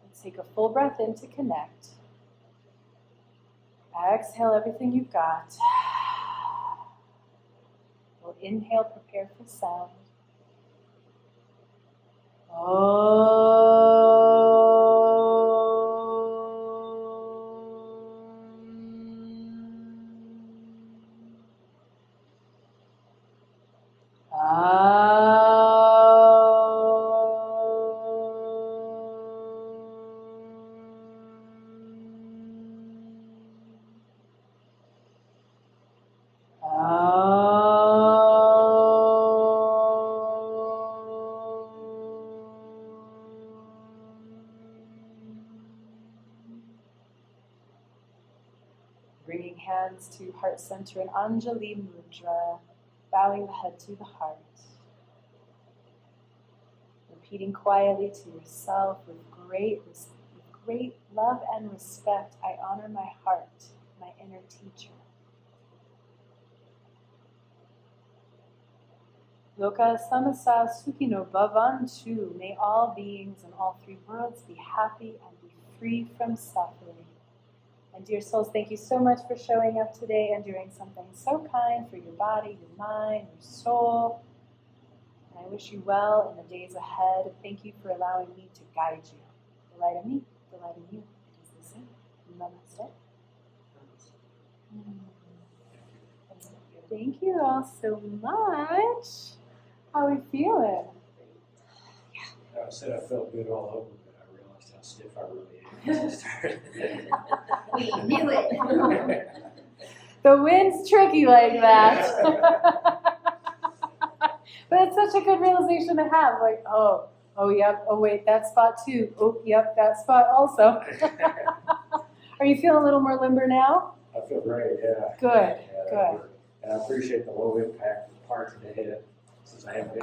And take a full breath in to connect. Exhale everything you've got. We'll inhale, prepare for sound. Bringing hands to heart center in Anjali Mudra, bowing the head to the heart. Repeating quietly to yourself with great love and respect, I honor my heart, my inner teacher. Loka samasa sukhino bhavantu. May all beings in all 3 worlds be happy and be free from suffering. And dear souls, thank you so much for showing up today and doing something so kind for your body, your mind, your soul. And I wish you well in the days ahead. Thank you for allowing me to guide you. Delight in me, delight in you. It is the same. Namaste. Thank you all so much. How are we feeling?
I said I felt good all over, but I realized how stiff I really am as I started.
We knew it.
The wind's tricky like that. But it's such a good realization to have. Like, oh, yep, oh wait, that spot too. Oh, yep, that spot also. Are you feeling a little more limber now?
I feel great, yeah.
Good,
Yeah,
good.
and I appreciate the low impact part of the head, since I haven't been